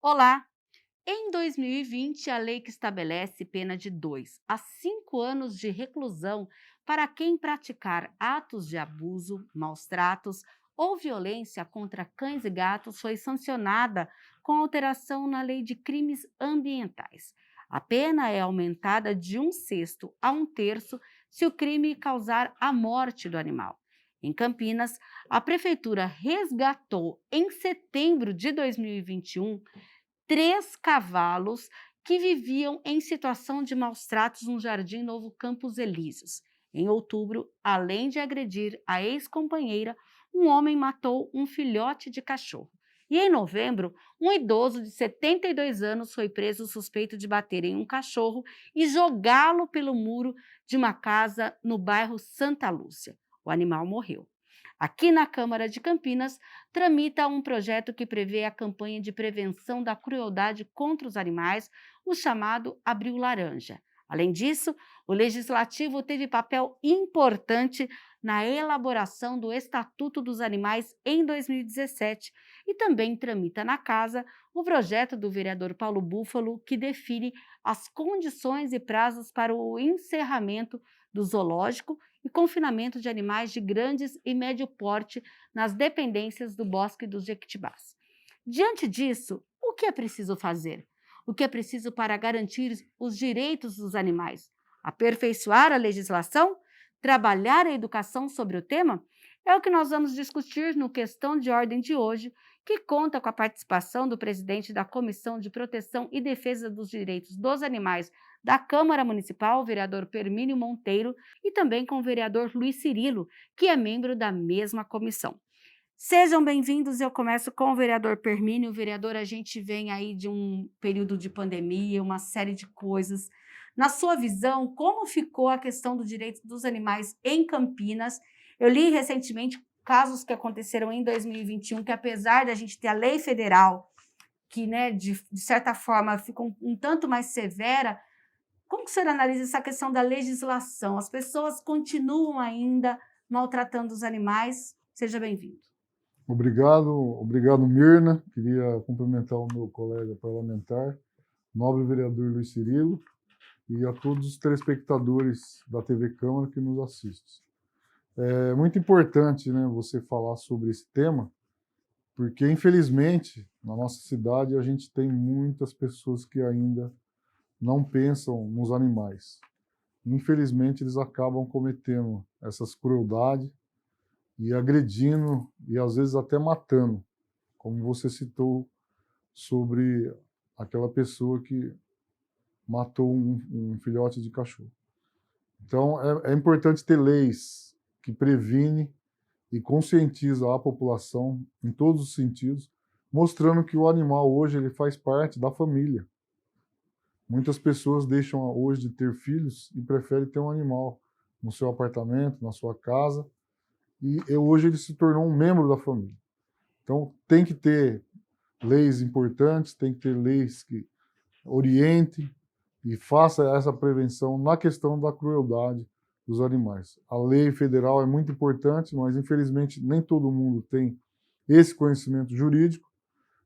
Olá! Em 2020, a lei que estabelece pena de 2 a 5 anos de reclusão para quem praticar atos de abuso, maus tratos ou violência contra cães e gatos foi sancionada com alteração na Lei de Crimes Ambientais. A pena é aumentada de 1/6 a 1/3 se o crime causar a morte do animal. Em Campinas, a prefeitura resgatou em setembro de 2021 3 cavalos que viviam em situação de maus tratos no Jardim Novo Campos Elíseos. Em outubro, além de agredir a ex-companheira, um homem matou um filhote de cachorro. E em novembro, um idoso de 72 anos foi preso suspeito de bater em um cachorro e jogá-lo pelo muro de uma casa no bairro Santa Lúcia. O animal morreu. Aqui na Câmara de Campinas, tramita um projeto que prevê a campanha de prevenção da crueldade contra os animais, o chamado Abril Laranja. Além disso, o Legislativo teve papel importante na elaboração do Estatuto dos Animais em 2017 e também tramita na Casa o projeto do vereador Paulo Búfalo, que define as condições e prazos para o encerramento do zoológico e confinamento de animais de grandes e médio porte nas dependências do Bosque dos Jequitibás. Diante disso, o que é preciso fazer? O que é preciso para garantir os direitos dos animais? Aperfeiçoar a legislação? Trabalhar a educação sobre o tema? É o que nós vamos discutir no Questão de Ordem de hoje, que conta com a participação do presidente da Comissão de Proteção e Defesa dos Direitos dos Animais da Câmara Municipal, o vereador Permínio Monteiro, e também com o vereador Luiz Cirilo, que é membro da mesma comissão. Sejam bem-vindos, eu começo com o vereador Permínio. Vereador, a gente vem aí de um período de pandemia, uma série de coisas. Na sua visão, como ficou a questão do direito dos animais em Campinas? Eu li recentemente casos que aconteceram em 2021, que apesar da gente ter a lei federal, que, né, de certa forma ficou um tanto mais severa, como que o senhor analisa essa questão da legislação? As pessoas continuam ainda maltratando os animais? Seja bem-vindo. Obrigado, Mirna. Queria cumprimentar o meu colega parlamentar, nobre vereador Luiz Cirilo, e a todos os telespectadores da TV Câmara que nos assistem. É muito importante, né, você falar sobre esse tema, porque, infelizmente, na nossa cidade, a gente tem muitas pessoas que ainda não pensam nos animais. Infelizmente, eles acabam cometendo essas crueldades e agredindo e, às vezes, até matando, como você citou sobre aquela pessoa que matou um filhote de cachorro. Então, é importante ter leis que previnem e conscientizam a população em todos os sentidos, mostrando que o animal hoje ele faz parte da família. Muitas pessoas deixam hoje de ter filhos e preferem ter um animal no seu apartamento, na sua casa, e hoje ele se tornou um membro da família. Então, tem que ter leis importantes, tem que ter leis que orientem e façam essa prevenção na questão da crueldade dos animais. A lei federal é muito importante, mas infelizmente nem todo mundo tem esse conhecimento jurídico,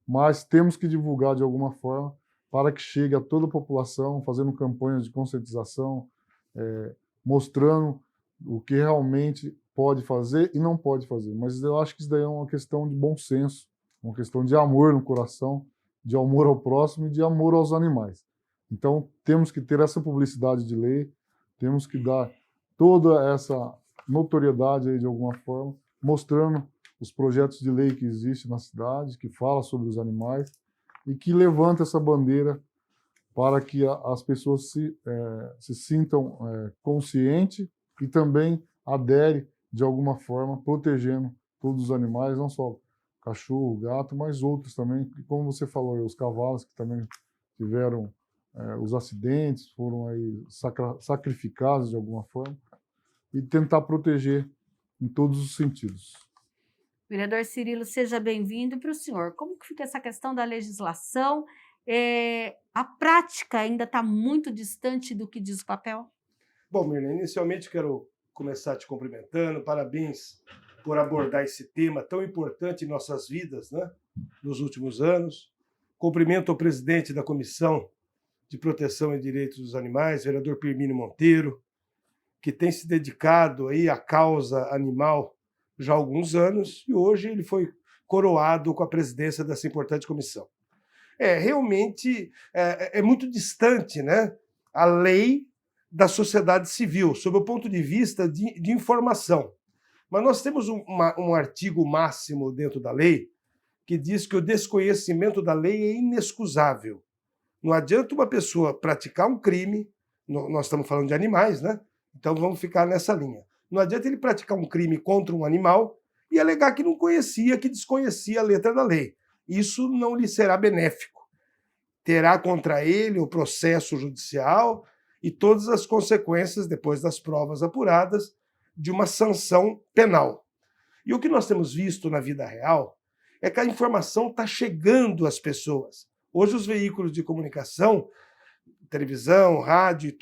mas temos que divulgar de alguma forma para que chegue a toda a população, fazendo campanhas de conscientização, mostrando o que realmente pode fazer e não pode fazer. Mas eu acho que isso daí é uma questão de bom senso, uma questão de amor no coração, de amor ao próximo e de amor aos animais. Então, temos que ter essa publicidade de lei, temos que dar toda essa notoriedade aí de alguma forma, mostrando os projetos de lei que existem na cidade, que fala sobre os animais e que levanta essa bandeira para que as pessoas se sintam conscientes e também aderem de alguma forma, protegendo todos os animais, não só cachorro, gato, mas outros também, como você falou, os cavalos que também tiveram os acidentes, foram aí sacrificados de alguma forma, e tentar proteger em todos os sentidos. Vereador Cirilo, seja bem-vindo. Para o senhor, como que fica essa questão da legislação? A prática ainda está muito distante do que diz o papel? Bom, Mirna, inicialmente quero começar te cumprimentando, parabéns por abordar esse tema tão importante em nossas vidas, né, nos últimos anos. Cumprimento o presidente da Comissão de Proteção e Direitos dos Animais, vereador Pirmínio Monteiro, que tem se dedicado aí à causa animal já há alguns anos e hoje ele foi coroado com a presidência dessa importante comissão. Realmente é muito distante, né, a lei da sociedade civil, sob o ponto de vista de informação. Mas nós temos um artigo máximo dentro da lei que diz que o desconhecimento da lei é inexcusável. Não adianta uma pessoa praticar um crime, nós estamos falando de animais, né? Então vamos ficar nessa linha. Não adianta ele praticar um crime contra um animal e alegar que não conhecia, que desconhecia a letra da lei. Isso não lhe será benéfico. Terá contra ele o processo judicial e todas as consequências, depois das provas apuradas, de uma sanção penal. E o que nós temos visto na vida real é que a informação está chegando às pessoas. Hoje os veículos de comunicação, televisão, rádio e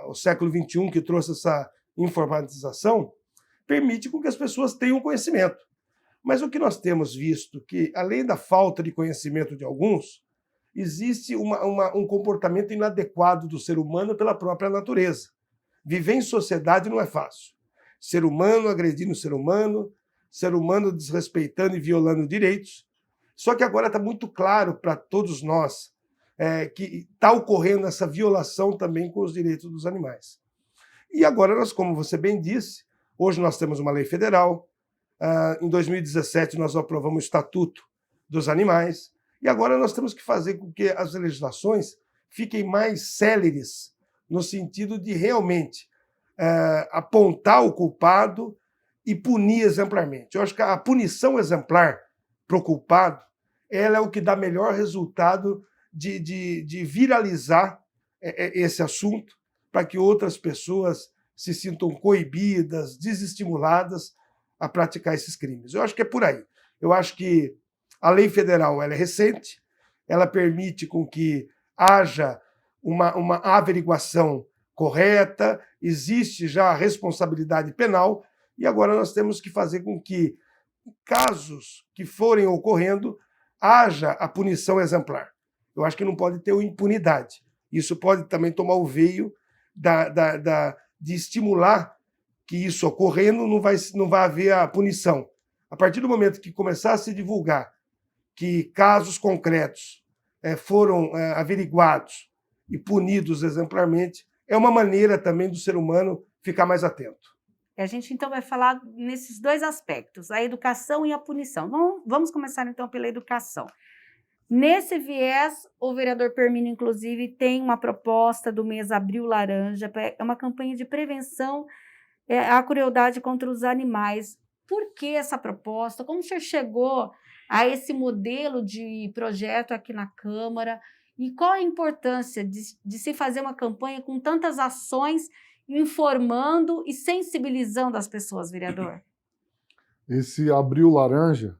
o século XXI que trouxe essa informatização, permite com que as pessoas tenham conhecimento. Mas o que nós temos visto que, além da falta de conhecimento de alguns, existe um comportamento inadequado do ser humano pela própria natureza. Viver em sociedade não é fácil. Ser humano agredindo ser humano desrespeitando e violando direitos. Só que agora está muito claro para todos nós que está ocorrendo essa violação também com os direitos dos animais. E agora nós, como você bem disse, hoje nós temos uma lei federal, em 2017 nós aprovamos o Estatuto dos Animais, e agora nós temos que fazer com que as legislações fiquem mais céleres, no sentido de realmente apontar o culpado e punir exemplarmente. Eu acho que a punição exemplar para o culpado ela é o que dá melhor resultado de viralizar esse assunto para que outras pessoas se sintam coibidas, desestimuladas a praticar esses crimes. Eu acho que é por aí. Eu acho que a lei federal ela é recente, ela permite com que haja uma averiguação correta, existe já a responsabilidade penal, e agora nós temos que fazer com que, casos que forem ocorrendo, haja a punição exemplar. Eu acho que não pode ter impunidade. Isso pode também tomar o veio de estimular que isso ocorrendo, não vai haver a punição. A partir do momento que começar a se divulgar que casos concretos foram averiguados e punidos exemplarmente, é uma maneira também do ser humano ficar mais atento. A gente, então, vai falar nesses dois aspectos, a educação e a punição. Vamos começar, então, pela educação. Nesse viés, o vereador Pirmínio, inclusive, tem uma proposta do mês Abril Laranja, é uma campanha de prevenção à crueldade contra os animais. Por que essa proposta? Como o senhor chegou a esse modelo de projeto aqui na Câmara? E qual a importância de se fazer uma campanha com tantas ações informando e sensibilizando as pessoas, vereador? Esse Abril Laranja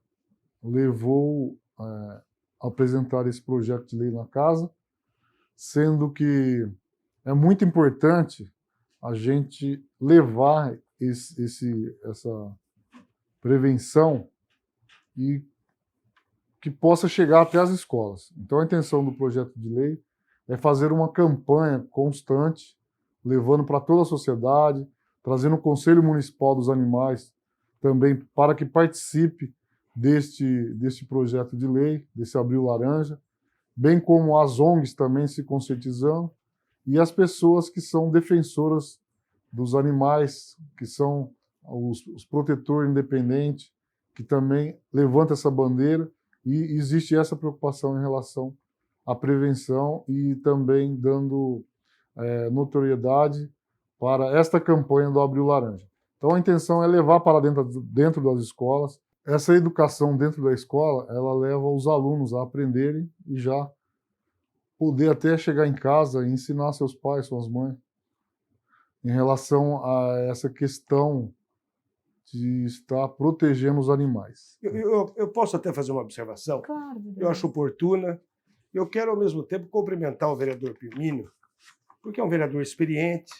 levou a apresentar esse projeto de lei na casa, sendo que é muito importante a gente levar essa prevenção e que possa chegar até as escolas. Então, a intenção do projeto de lei é fazer uma campanha constante, levando para toda a sociedade, trazendo o Conselho Municipal dos Animais também para que participe deste projeto de lei, desse Abril Laranja, bem como as ONGs também se conscientizando e as pessoas que são defensoras dos animais, que são os protetores independentes, que também levantam essa bandeira, e existe essa preocupação em relação à prevenção e também dando notoriedade para esta campanha do Abril Laranja. Então a intenção é levar para dentro das escolas. Essa educação dentro da escola, ela leva os alunos a aprenderem e já poder até chegar em casa e ensinar seus pais, suas mães, em relação a essa questão de estar protegendo os animais. Eu posso até fazer uma observação? Claro, vereador. Eu acho oportuna. Eu quero, ao mesmo tempo, cumprimentar o vereador Pirmínio, porque é um vereador experiente,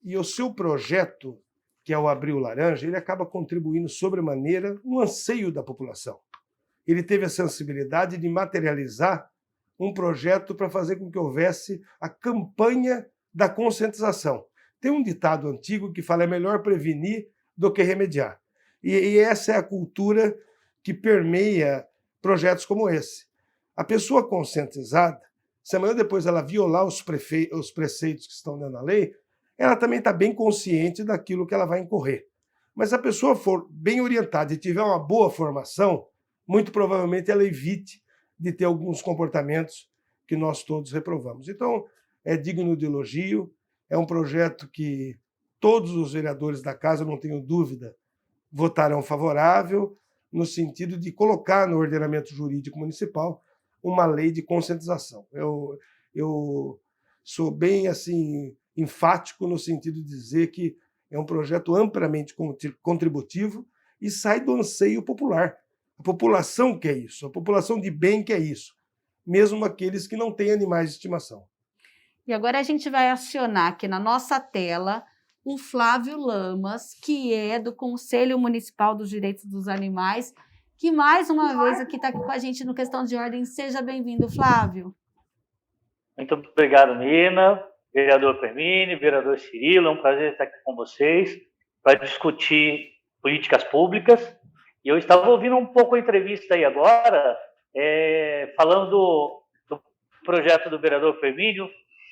e o seu projeto, que é o Abril Laranja, ele acaba contribuindo sobremaneira no anseio da população. ele teve a sensibilidade de materializar um projeto para fazer com que houvesse a campanha da conscientização. Tem um ditado antigo que fala: é melhor prevenir do que remediar. E essa é a cultura que permeia projetos como esse. A pessoa conscientizada, se amanhã depois ela violar os preceitos que estão dentro da lei, ela também está bem consciente daquilo que ela vai incorrer. Mas se a pessoa for bem orientada e tiver uma boa formação, muito provavelmente ela evite de ter alguns comportamentos que nós todos reprovamos. Então, é digno de elogio, é um projeto que todos os vereadores da casa, não tenho dúvida, votarão favorável, no sentido de colocar no ordenamento jurídico municipal uma lei de conscientização. Eu sou bem assim enfático no sentido de dizer que é um projeto amplamente contributivo e sai do anseio popular. A população quer isso, a população de bem quer isso, mesmo aqueles que não têm animais de estimação. E agora a gente vai acionar aqui na nossa tela o Flávio Lamas, que é do Conselho Municipal dos Direitos dos Animais, que mais uma vez aqui está com a gente no Questão de Ordem. Seja bem-vindo, Flávio. Muito obrigado, Nina, vereador Permini, vereador Cirilo, é um prazer estar aqui com vocês para discutir políticas públicas. E eu estava ouvindo um pouco a entrevista aí agora, falando do projeto do vereador Permínio,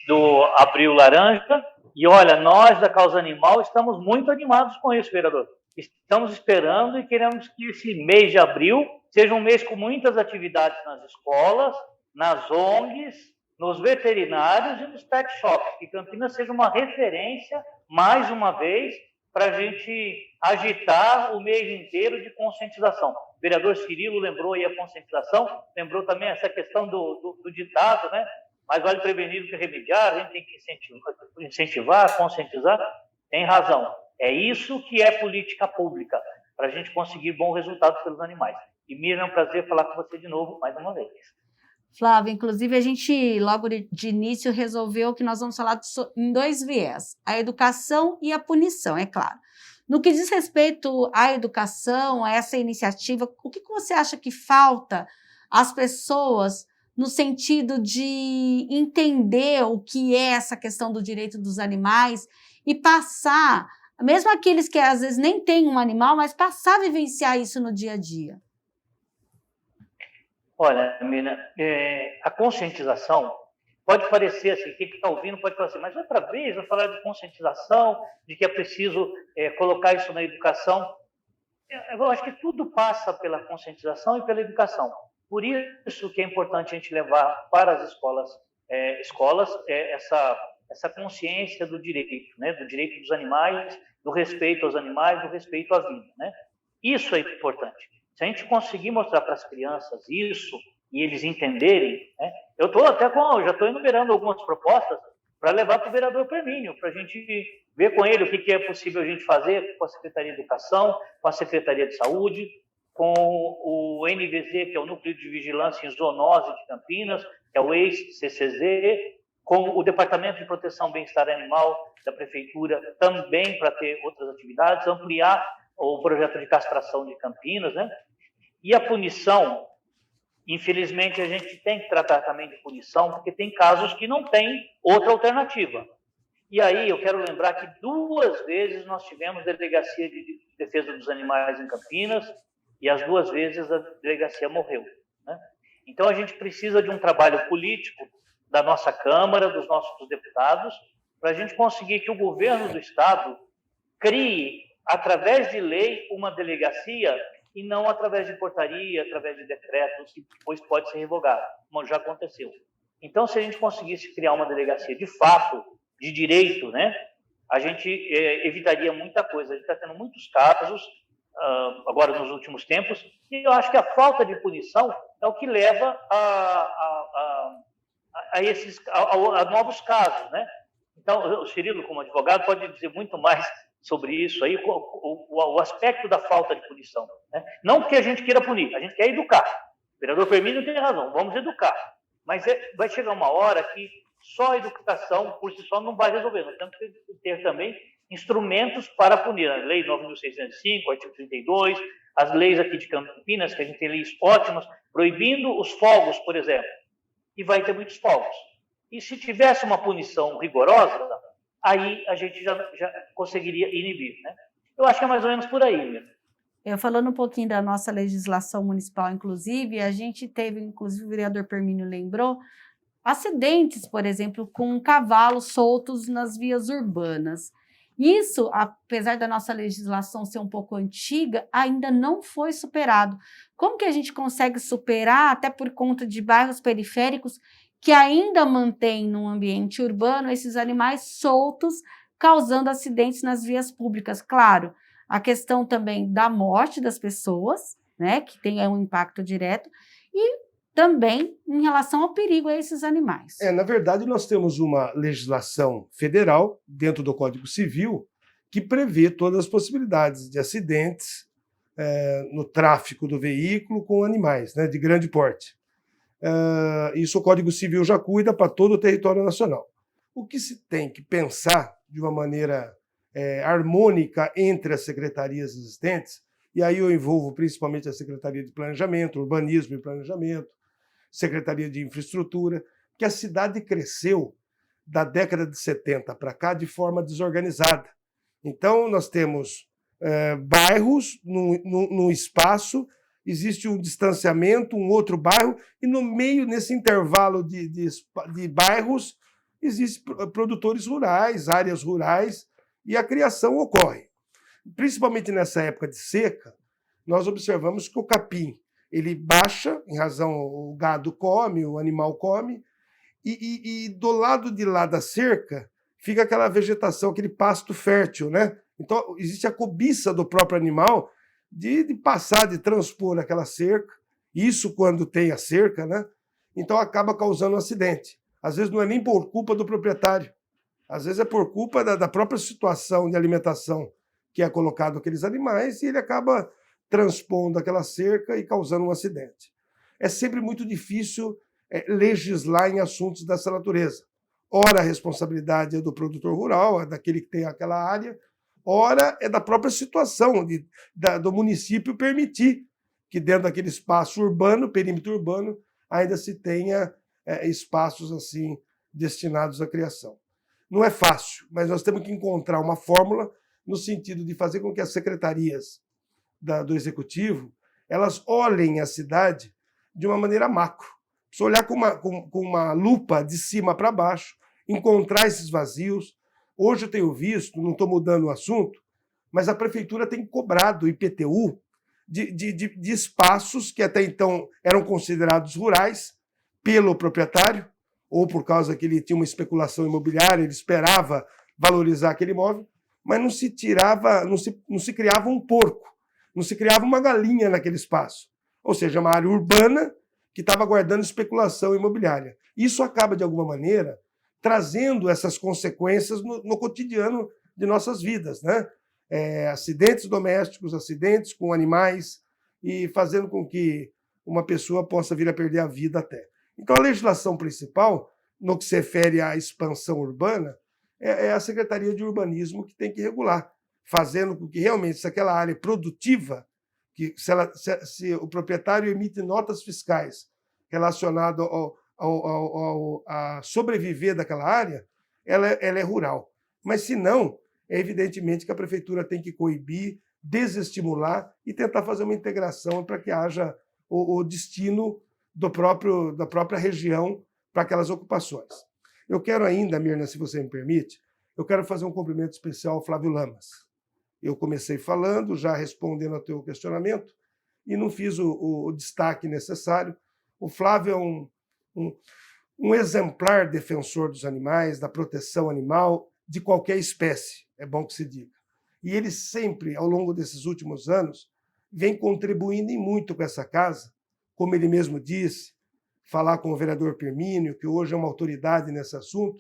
do Abril Laranja, e olha, nós da Causa Animal estamos muito animados com isso, vereador. Estamos esperando e queremos que esse mês de abril seja um mês com muitas atividades nas escolas, nas ONGs, nos veterinários e nos pet shops, que Campinas seja uma referência, mais uma vez, para a gente agitar o mês inteiro de conscientização. O vereador Cirilo lembrou aí a conscientização, lembrou também essa questão do ditado, né? Mais vale prevenir do que remediar, a gente tem que incentivar, conscientizar. Tem razão. É isso que é política pública, para a gente conseguir bons resultados pelos animais. E Miriam, é um prazer falar com você de novo, mais uma vez. Flávio, inclusive a gente logo de início resolveu que nós vamos falar em dois viés, a educação e a punição, é claro. No que diz respeito à educação, a essa iniciativa, o que você acha que falta às pessoas no sentido de entender o que é essa questão do direito dos animais e passar, mesmo aqueles que às vezes nem têm um animal, mas passar a vivenciar isso no dia a dia? Olha, Mina, a conscientização pode parecer assim, quem está ouvindo pode falar assim, mas outra vez vai falar de conscientização, de que é preciso colocar isso na educação. Eu acho que tudo passa pela conscientização e pela educação. Por isso que é importante a gente levar para as escolas essa consciência do direito, né? Do direito dos animais, do respeito aos animais, do respeito à vida, né? Isso é importante. Se a gente conseguir mostrar para as crianças isso e eles entenderem, né? Já estou enumerando algumas propostas para levar para o vereador Permínio, para a gente ver com ele o que é possível a gente fazer com a Secretaria de Educação, com a Secretaria de Saúde, com o NVZ, que é o Núcleo de Vigilância em Zoonose de Campinas, que é o ex-CCZ, com o Departamento de Proteção e Bem-Estar Animal da Prefeitura, também para ter outras atividades, ampliar o projeto de castração de Campinas, né? E a punição, infelizmente, a gente tem que tratar também de punição, porque tem casos que não tem outra alternativa. E aí eu quero lembrar que 2 vezes nós tivemos delegacia de defesa dos animais em Campinas, e as 2 vezes a delegacia morreu, né? Então a gente precisa de um trabalho político da nossa Câmara, dos nossos deputados, para a gente conseguir que o governo do Estado crie, através de lei, uma delegacia e não através de portaria, através de decretos, que depois pode ser revogado, como já aconteceu. Então, se a gente conseguisse criar uma delegacia de fato, de direito, né, a gente evitaria muita coisa. A gente está tendo muitos casos, agora nos últimos tempos, e eu acho que a falta de punição é o que leva a novos casos, né? Então, o Cirilo, como advogado, pode dizer muito mais sobre isso aí, o aspecto da falta de punição, né? Não porque a gente queira punir, a gente quer educar. O vereador Permínio tem razão, vamos educar. Mas vai chegar uma hora que só a educação por si só não vai resolver. Nós temos que ter também instrumentos para punir. A Lei 9.605, artigo 32, as leis aqui de Campinas, que a gente tem leis ótimas, proibindo os fogos, por exemplo, e vai ter muitos fogos. E se tivesse uma punição rigorosa, aí a gente já conseguiria inibir, né? Eu acho que é mais ou menos por aí mesmo. Falando um pouquinho da nossa legislação municipal, inclusive, a gente teve, inclusive o vereador Permínio lembrou, acidentes, por exemplo, com cavalos soltos nas vias urbanas. Isso, apesar da nossa legislação ser um pouco antiga, ainda não foi superado. Como que a gente consegue superar, até por conta de bairros periféricos, que ainda mantêm no ambiente urbano esses animais soltos, causando acidentes nas vias públicas? Claro, a questão também da morte das pessoas, né, que tem um impacto direto, e também em relação ao perigo a esses animais. Na verdade, nós temos uma legislação federal, dentro do Código Civil, que prevê todas as possibilidades de acidentes no tráfico do veículo com animais, né, de grande porte. Isso o Código Civil já cuida para todo o território nacional. O que se tem que pensar de uma maneira harmônica entre as secretarias existentes, e aí eu envolvo principalmente a Secretaria de Planejamento, Urbanismo e Planejamento, Secretaria de Infraestrutura, que a cidade cresceu da década de 70 para cá de forma desorganizada. Então, nós temos bairros num espaço, existe um distanciamento, um outro bairro, e no meio, nesse intervalo de bairros, existem produtores rurais, áreas rurais, e a criação ocorre. Principalmente nessa época de seca, nós observamos que o capim ele baixa, em razão o gado come, o animal come, e do lado de lá da cerca fica aquela vegetação, aquele pasto fértil, né? Então, existe a cobiça do próprio animal de passar, de transpor aquela cerca, isso quando tem a cerca, né? Então, acaba causando um acidente. Às vezes não é nem por culpa do proprietário, às vezes é por culpa da própria situação de alimentação que é colocado aqueles animais e ele acaba transpondo aquela cerca e causando um acidente. É sempre muito difícil legislar em assuntos dessa natureza. Ora, a responsabilidade é do produtor rural, é daquele que tem aquela área, ora, é da própria situação do município permitir que dentro daquele espaço urbano, perímetro urbano, ainda se tenha espaços assim destinados à criação. Não é fácil, mas nós temos que encontrar uma fórmula no sentido de fazer com que as secretarias do Executivo elas olhem a cidade de uma maneira macro. Precisa olhar com uma lupa de cima para baixo, encontrar esses vazios. Hoje eu tenho visto, não estou mudando o assunto, mas a Prefeitura tem cobrado o IPTU de espaços que até então eram considerados rurais pelo proprietário, ou por causa que ele tinha uma especulação imobiliária, ele esperava valorizar aquele imóvel, mas não se criava um porco, não se criava uma galinha naquele espaço. Ou seja, uma área urbana que estava guardando especulação imobiliária. Isso acaba, de alguma maneira, trazendo essas consequências no cotidiano de nossas vidas, né? Acidentes domésticos, acidentes com animais, e fazendo com que uma pessoa possa vir a perder a vida até. Então, a legislação principal, no que se refere à expansão urbana, é a Secretaria de Urbanismo que tem que regular, fazendo com que realmente, se aquela área é produtiva, que se o proprietário emite notas fiscais relacionadas a sobreviver daquela área, ela é rural. Mas, se não, é evidentemente que a Prefeitura tem que coibir, desestimular e tentar fazer uma integração para que haja o destino da própria região para aquelas ocupações. Eu quero ainda, Mirna, se você me permite, eu quero fazer um cumprimento especial ao Flávio Lamas. Eu comecei falando, já respondendo ao teu questionamento, e não fiz o destaque necessário. O Flávio é um exemplar defensor dos animais, da proteção animal, de qualquer espécie, é bom que se diga. E ele sempre, ao longo desses últimos anos, vem contribuindo em muito com essa casa, como ele mesmo disse, falar com o vereador Permínio, que hoje é uma autoridade nesse assunto,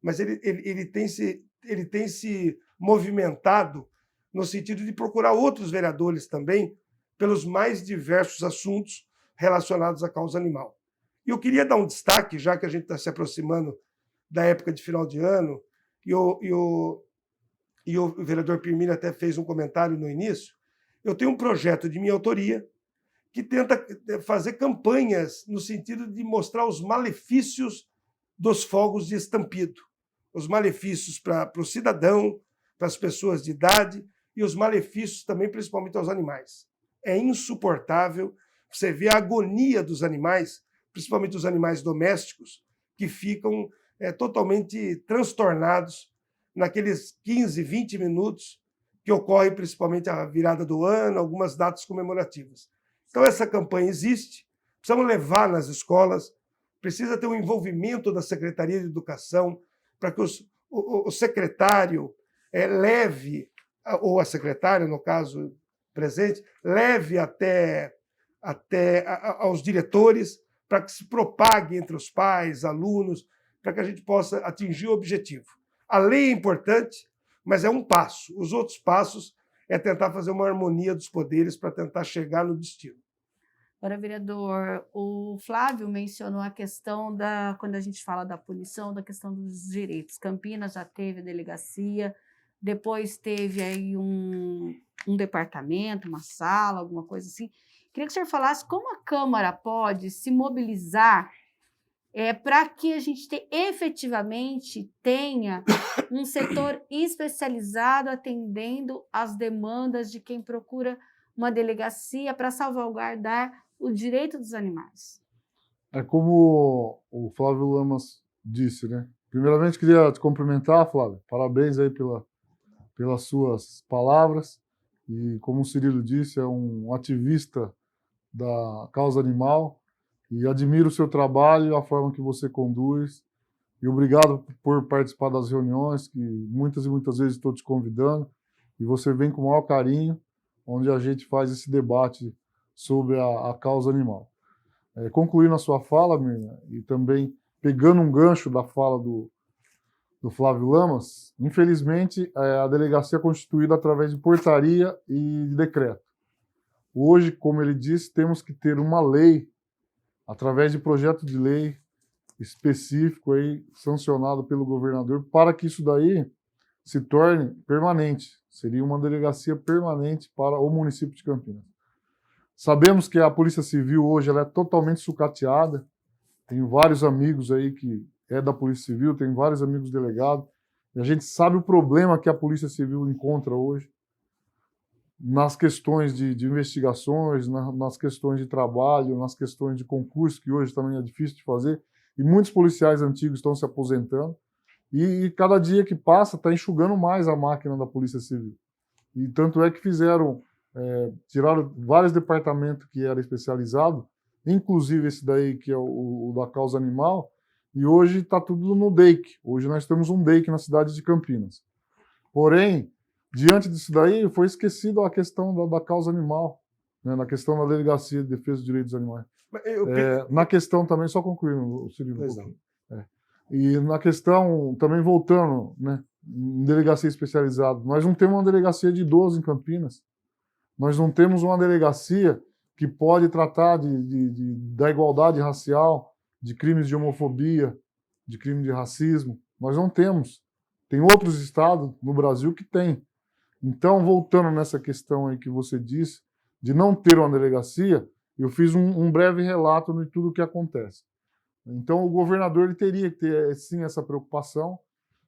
mas ele tem se movimentado no sentido de procurar outros vereadores também pelos mais diversos assuntos relacionados à causa animal. E eu queria dar um destaque, já que a gente está se aproximando da época de final de ano, e o vereador Permínio até fez um comentário no início, eu tenho um projeto de minha autoria que tenta fazer campanhas no sentido de mostrar os malefícios dos fogos de estampido, os malefícios para o cidadão, para as pessoas de idade e os malefícios também, principalmente aos animais. É insuportável você ver a agonia dos animais, principalmente os animais domésticos, que ficam totalmente transtornados naqueles 15, 20 minutos que ocorre principalmente a virada do ano, algumas datas comemorativas. Então, essa campanha existe, precisamos levar nas escolas, precisa ter um envolvimento da Secretaria de Educação para que o secretário leve, ou a secretária, no caso presente, leve até aos diretores para que se propague entre os pais, alunos, para que a gente possa atingir o objetivo. A lei é importante, mas é um passo. Os outros passos é tentar fazer uma harmonia dos poderes para tentar chegar no destino. Agora, vereador, o Flávio mencionou a questão quando a gente fala da punição, da questão dos direitos. Campinas já teve a delegacia, depois teve aí um departamento, uma sala, alguma coisa assim. Queria que o senhor falasse como a Câmara pode se mobilizar para que a gente efetivamente tenha um setor especializado atendendo às demandas de quem procura uma delegacia para salvaguardar o direito dos animais. É como o Flávio Lamas disse, né? Primeiramente, queria te cumprimentar, Flávio. Parabéns aí pelas suas palavras. E, como o Cirilo disse, é um ativista da causa animal. E admiro o seu trabalho e a forma que você conduz. E obrigado por participar das reuniões, que muitas e muitas vezes estou te convidando. E você vem com o maior carinho, onde a gente faz esse debate sobre a causa animal. Concluindo a sua fala, Mirna, e também pegando um gancho da fala do Flávio Lamas, infelizmente a delegacia é constituída através de portaria e de decreto. Hoje, como ele disse, temos que ter uma lei, através de projeto de lei específico aí, sancionado pelo governador, para que isso daí se torne permanente. Seria uma delegacia permanente para o município de Campinas. Sabemos que a Polícia Civil hoje ela é totalmente sucateada. Tenho vários amigos aí que é da Polícia Civil, tenho vários amigos delegados. E a gente sabe o problema que a Polícia Civil encontra hoje nas questões de investigações, nas questões de trabalho, nas questões de concurso, que hoje também é difícil de fazer. E muitos policiais antigos estão se aposentando. E cada dia que passa está enxugando mais a máquina da Polícia Civil. E tanto é que tiraram vários departamentos que eram especializados, inclusive esse daí que é o da causa animal, e hoje está tudo no DEIC. Hoje nós temos um DEIC na cidade de Campinas. Porém, diante disso daí, foi esquecido a questão da causa animal, né, na questão da Delegacia de Defesa dos Direitos dos Animais. Na questão também, só concluindo, Cirilo, e na questão, também voltando, né, em delegacia especializada, nós não temos uma delegacia de idosos em Campinas. Nós não temos uma delegacia que pode tratar da igualdade racial, de crimes de homofobia, de crime de racismo. Nós não temos. Tem outros estados no Brasil que têm. Então, voltando nessa questão aí que você disse, de não ter uma delegacia, eu fiz um breve relato de tudo o que acontece. Então, o governador ele teria que ter, sim, essa preocupação.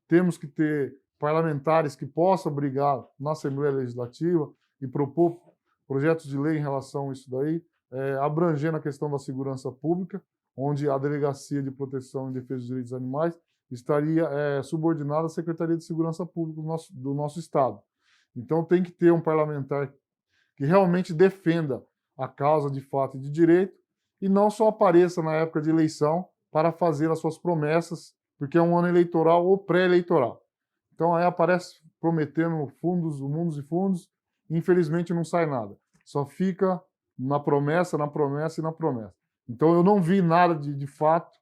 Temos que ter parlamentares que possam brigar na Assembleia Legislativa e propor projetos de lei em relação a isso daí, abrangendo a questão da segurança pública, onde a Delegacia de Proteção e Defesa dos Direitos dos Animais estaria subordinada à Secretaria de Segurança Pública do nosso Estado. Então, tem que ter um parlamentar que realmente defenda a causa de fato e de direito e não só apareça na época de eleição para fazer as suas promessas, porque é um ano eleitoral ou pré-eleitoral. Então, aí aparece prometendo fundos, mundos e fundos, e infelizmente não sai nada. Só fica na promessa, na promessa e na promessa. Então, eu não vi nada de fato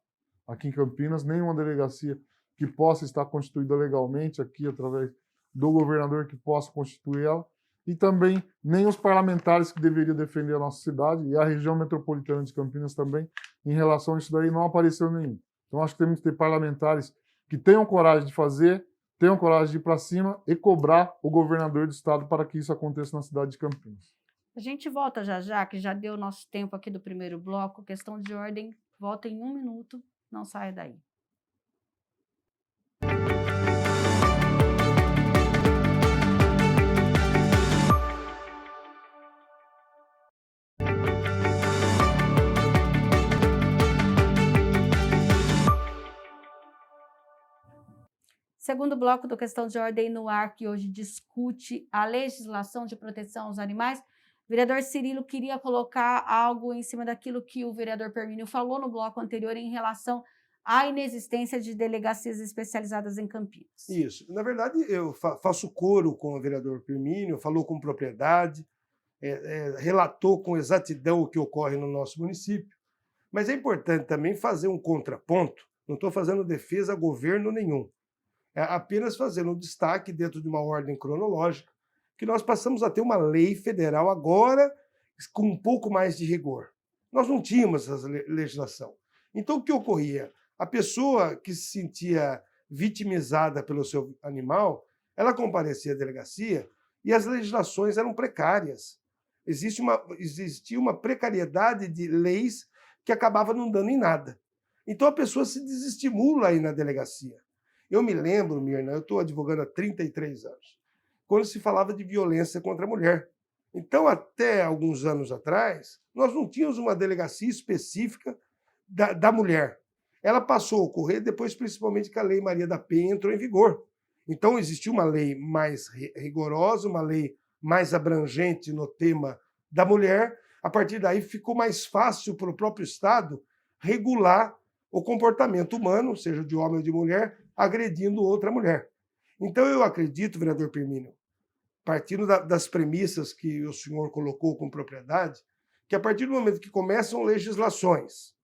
aqui em Campinas, nenhuma delegacia que possa estar constituída legalmente aqui através do governador que possa constituir ela, e também nem os parlamentares que deveriam defender a nossa cidade, e a região metropolitana de Campinas também, em relação a isso daí, não apareceu nenhum. Então, acho que temos que ter parlamentares que tenham coragem de fazer, tenham coragem de ir para cima e cobrar o governador do estado para que isso aconteça na cidade de Campinas. A gente volta já já, que já deu nosso tempo aqui do primeiro bloco. Questão de ordem, volta em 1 minuto, não saia daí. Segundo bloco do Questão de Ordem no ar, que hoje discute a legislação de proteção aos animais. O vereador Cirilo queria colocar algo em cima daquilo que o vereador Permínio falou no bloco anterior em relação à inexistência de delegacias especializadas em Campinas. Isso. Na verdade, eu faço coro com o vereador Permínio, falou com propriedade, relatou com exatidão o que ocorre no nosso município, mas é importante também fazer um contraponto. Não estou fazendo defesa a governo nenhum, é apenas fazendo um destaque dentro de uma ordem cronológica, que nós passamos a ter uma lei federal agora com um pouco mais de rigor. Nós não tínhamos essa legislação. Então, o que ocorria? A pessoa que se sentia vitimizada pelo seu animal, ela comparecia à delegacia e as legislações eram precárias. Existia uma precariedade de leis que acabava não dando em nada. Então, a pessoa se desestimula aí na delegacia. Eu me lembro, Mirna, eu estou advogando há 33 anos, quando se falava de violência contra a mulher. Então, até alguns anos atrás, nós não tínhamos uma delegacia específica da mulher. Ela passou a ocorrer depois, principalmente, que a Lei Maria da Penha entrou em vigor. Então, existiu uma lei mais rigorosa, uma lei mais abrangente no tema da mulher. A partir daí, ficou mais fácil para o próprio Estado regular o comportamento humano, seja de homem ou de mulher, agredindo outra mulher. Então, eu acredito, vereador Permínio, partindo das premissas que o senhor colocou com propriedade, que a partir do momento que começam legislações,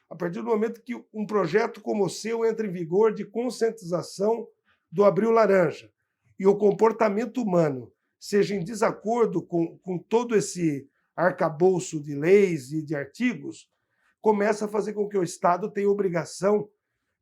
a partir do momento que um projeto como o seu entra em vigor de conscientização do Abril Laranja e o comportamento humano seja em desacordo com todo esse arcabouço de leis e de artigos, começa a fazer com que o Estado tenha obrigação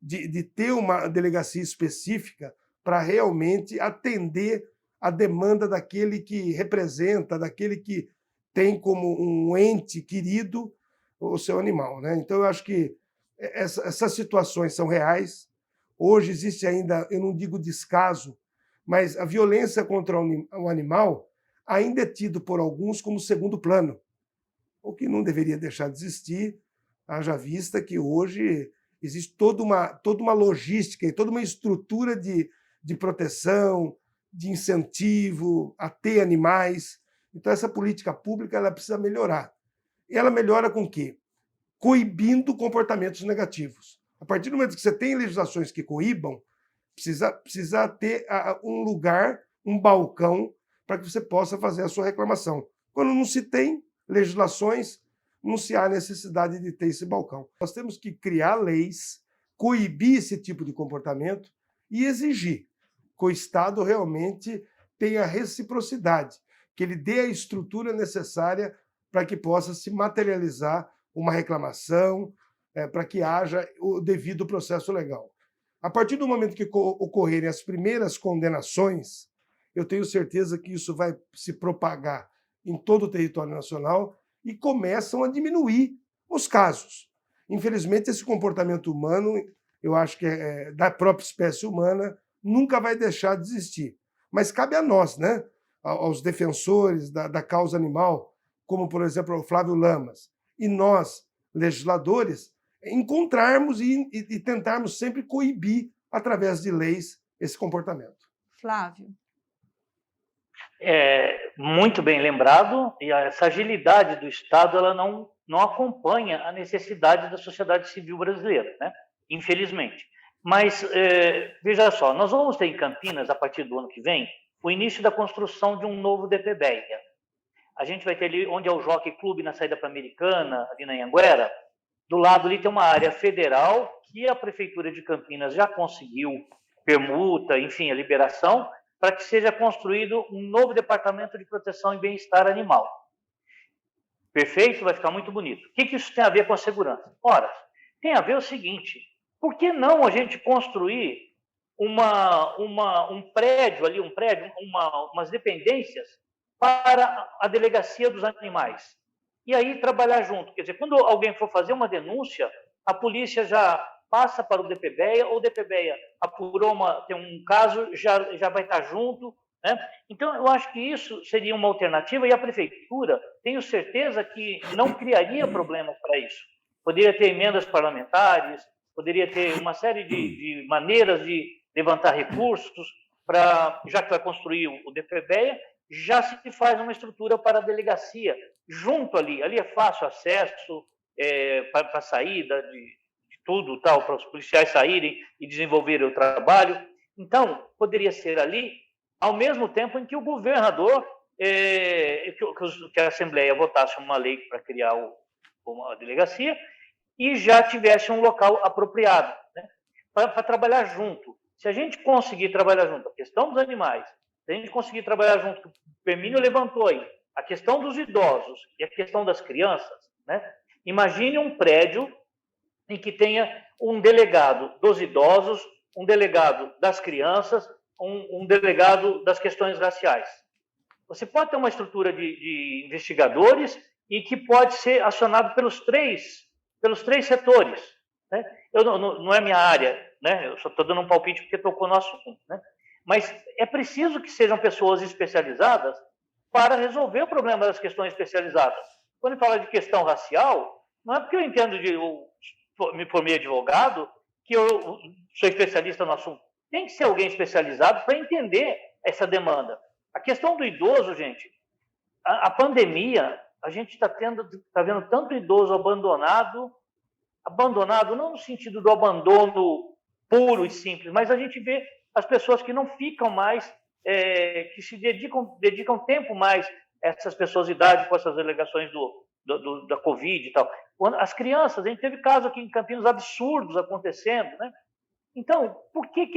de ter uma delegacia específica para realmente atender a demanda daquele que representa, daquele que tem como um ente querido o seu animal, né? Então, eu acho que essas situações são reais. Hoje existe ainda, eu não digo descaso, mas a violência contra o animal ainda é tido por alguns como segundo plano, o que não deveria deixar de existir, haja vista que hoje existe toda uma logística e toda uma estrutura de proteção, de incentivo a ter animais. Então, essa política pública ela precisa melhorar. E ela melhora com o quê? Coibindo comportamentos negativos. A partir do momento que você tem legislações que coíbam, precisa ter um lugar, um balcão, para que você possa fazer a sua reclamação. Quando não se tem legislações, não se há necessidade de ter esse balcão. Nós temos que criar leis, coibir esse tipo de comportamento e exigir que o Estado realmente tenha reciprocidade, que ele dê a estrutura necessária para que possa se materializar uma reclamação, para que haja o devido processo legal. A partir do momento que ocorrerem as primeiras condenações, eu tenho certeza que isso vai se propagar em todo o território nacional e começam a diminuir os casos. Infelizmente, esse comportamento humano, eu acho que da própria espécie humana, nunca vai deixar de existir. Mas cabe a nós, né? Aos defensores da causa animal, como, por exemplo, o Flávio Lamas, e nós, legisladores, encontrarmos e tentarmos sempre coibir, através de leis, esse comportamento. Flávio. Muito bem lembrado, e essa agilidade do Estado ela não acompanha a necessidade da sociedade civil brasileira, né? Infelizmente. Mas, veja só, nós vamos ter em Campinas, a partir do ano que vem, o início da construção de um novo DPBEA. A gente vai ter ali onde é o Jockey Club, na saída para a Americana, ali na Anhanguera. Do lado ali tem uma área federal que a Prefeitura de Campinas já conseguiu permuta, enfim, a liberação, para que seja construído um novo departamento de proteção e bem-estar animal. Perfeito? Vai ficar muito bonito. O que isso tem a ver com a segurança? Ora, tem a ver o seguinte, por que não a gente construir um prédio ali, umas dependências para a delegacia dos animais. E aí trabalhar junto. Quer dizer, quando alguém for fazer uma denúncia, a polícia já passa para o DPBEA, ou o DPBEA apurou tem um caso, já vai estar junto. Né? Então, eu acho que isso seria uma alternativa, e a prefeitura, tenho certeza que não criaria problemas para isso. Poderia ter emendas parlamentares, poderia ter uma série de maneiras de levantar recursos, já que vai construir o DPBEA, já se faz uma estrutura para a delegacia, junto ali. Ali é fácil acesso para a saída de tudo, tal, para os policiais saírem e desenvolverem o trabalho. Então, poderia ser ali, ao mesmo tempo em que o governador, que a Assembleia votasse uma lei para criar uma delegacia e já tivesse um local apropriado, né, para trabalhar junto. Se a gente conseguir trabalhar junto a questão dos animais, se a gente conseguir trabalhar junto, que o Hermínio levantou aí, a questão dos idosos e a questão das crianças, né? Imagine um prédio em que tenha um delegado dos idosos, um delegado das crianças, um delegado das questões raciais. Você pode ter uma estrutura de investigadores e que pode ser acionado pelos três setores. Né? Não é minha área, né? Eu só estou dando um palpite porque tocou no assunto. Né? Mas é preciso que sejam pessoas especializadas para resolver o problema das questões especializadas. Quando fala de questão racial, não é porque eu entendo me formei advogado que eu sou especialista no assunto. Tem que ser alguém especializado para entender essa demanda. A questão do idoso, gente, a pandemia, a gente está vendo tanto idoso abandonado não no sentido do abandono puro e simples, mas a gente vê as pessoas que não ficam mais, que se dedicam tempo mais a essas pessoas de idade com essas alegações da Covid e tal. As crianças, a gente teve casos aqui em Campinas absurdos acontecendo, né? Então, por que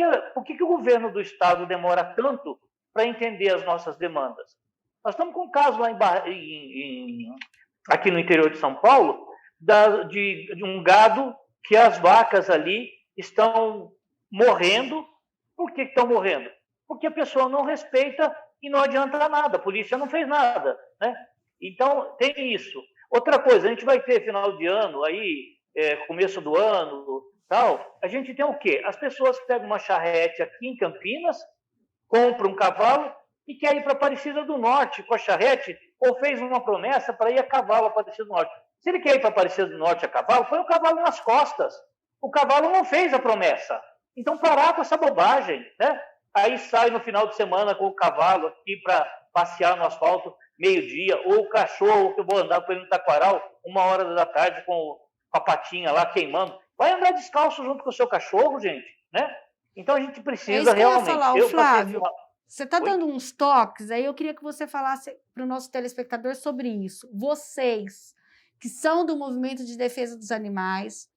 o governo do estado demora tanto para entender as nossas demandas? Nós estamos com um caso lá aqui no interior de São Paulo, de um gado que as vacas ali estão morrendo. Por que estão morrendo? Porque a pessoa não respeita e não adianta nada, a polícia não fez nada, né? Então, tem isso. Outra coisa, a gente vai ter final de ano, aí, começo do ano, tal, a gente tem o quê? As pessoas pegam uma charrete aqui em Campinas, compram um cavalo e querem ir para Aparecida do Norte com a charrete, ou fez uma promessa para ir a cavalo a Aparecida do Norte. Se ele quer ir para Aparecida do Norte a cavalo, põe o cavalo nas costas. O cavalo não fez a promessa. Então, parar com essa bobagem, né? Aí sai no final de semana com o cavalo aqui para passear no asfalto, meio-dia, ou o cachorro que eu vou andar com ele no taquaral, 1h da tarde com a patinha lá queimando. Vai andar descalço junto com o seu cachorro, gente, né? Então a gente precisa realmente... Flávio, você está dando uns toques, aí eu queria que você falasse para o nosso telespectador sobre isso. Vocês, que são do movimento de defesa dos animais,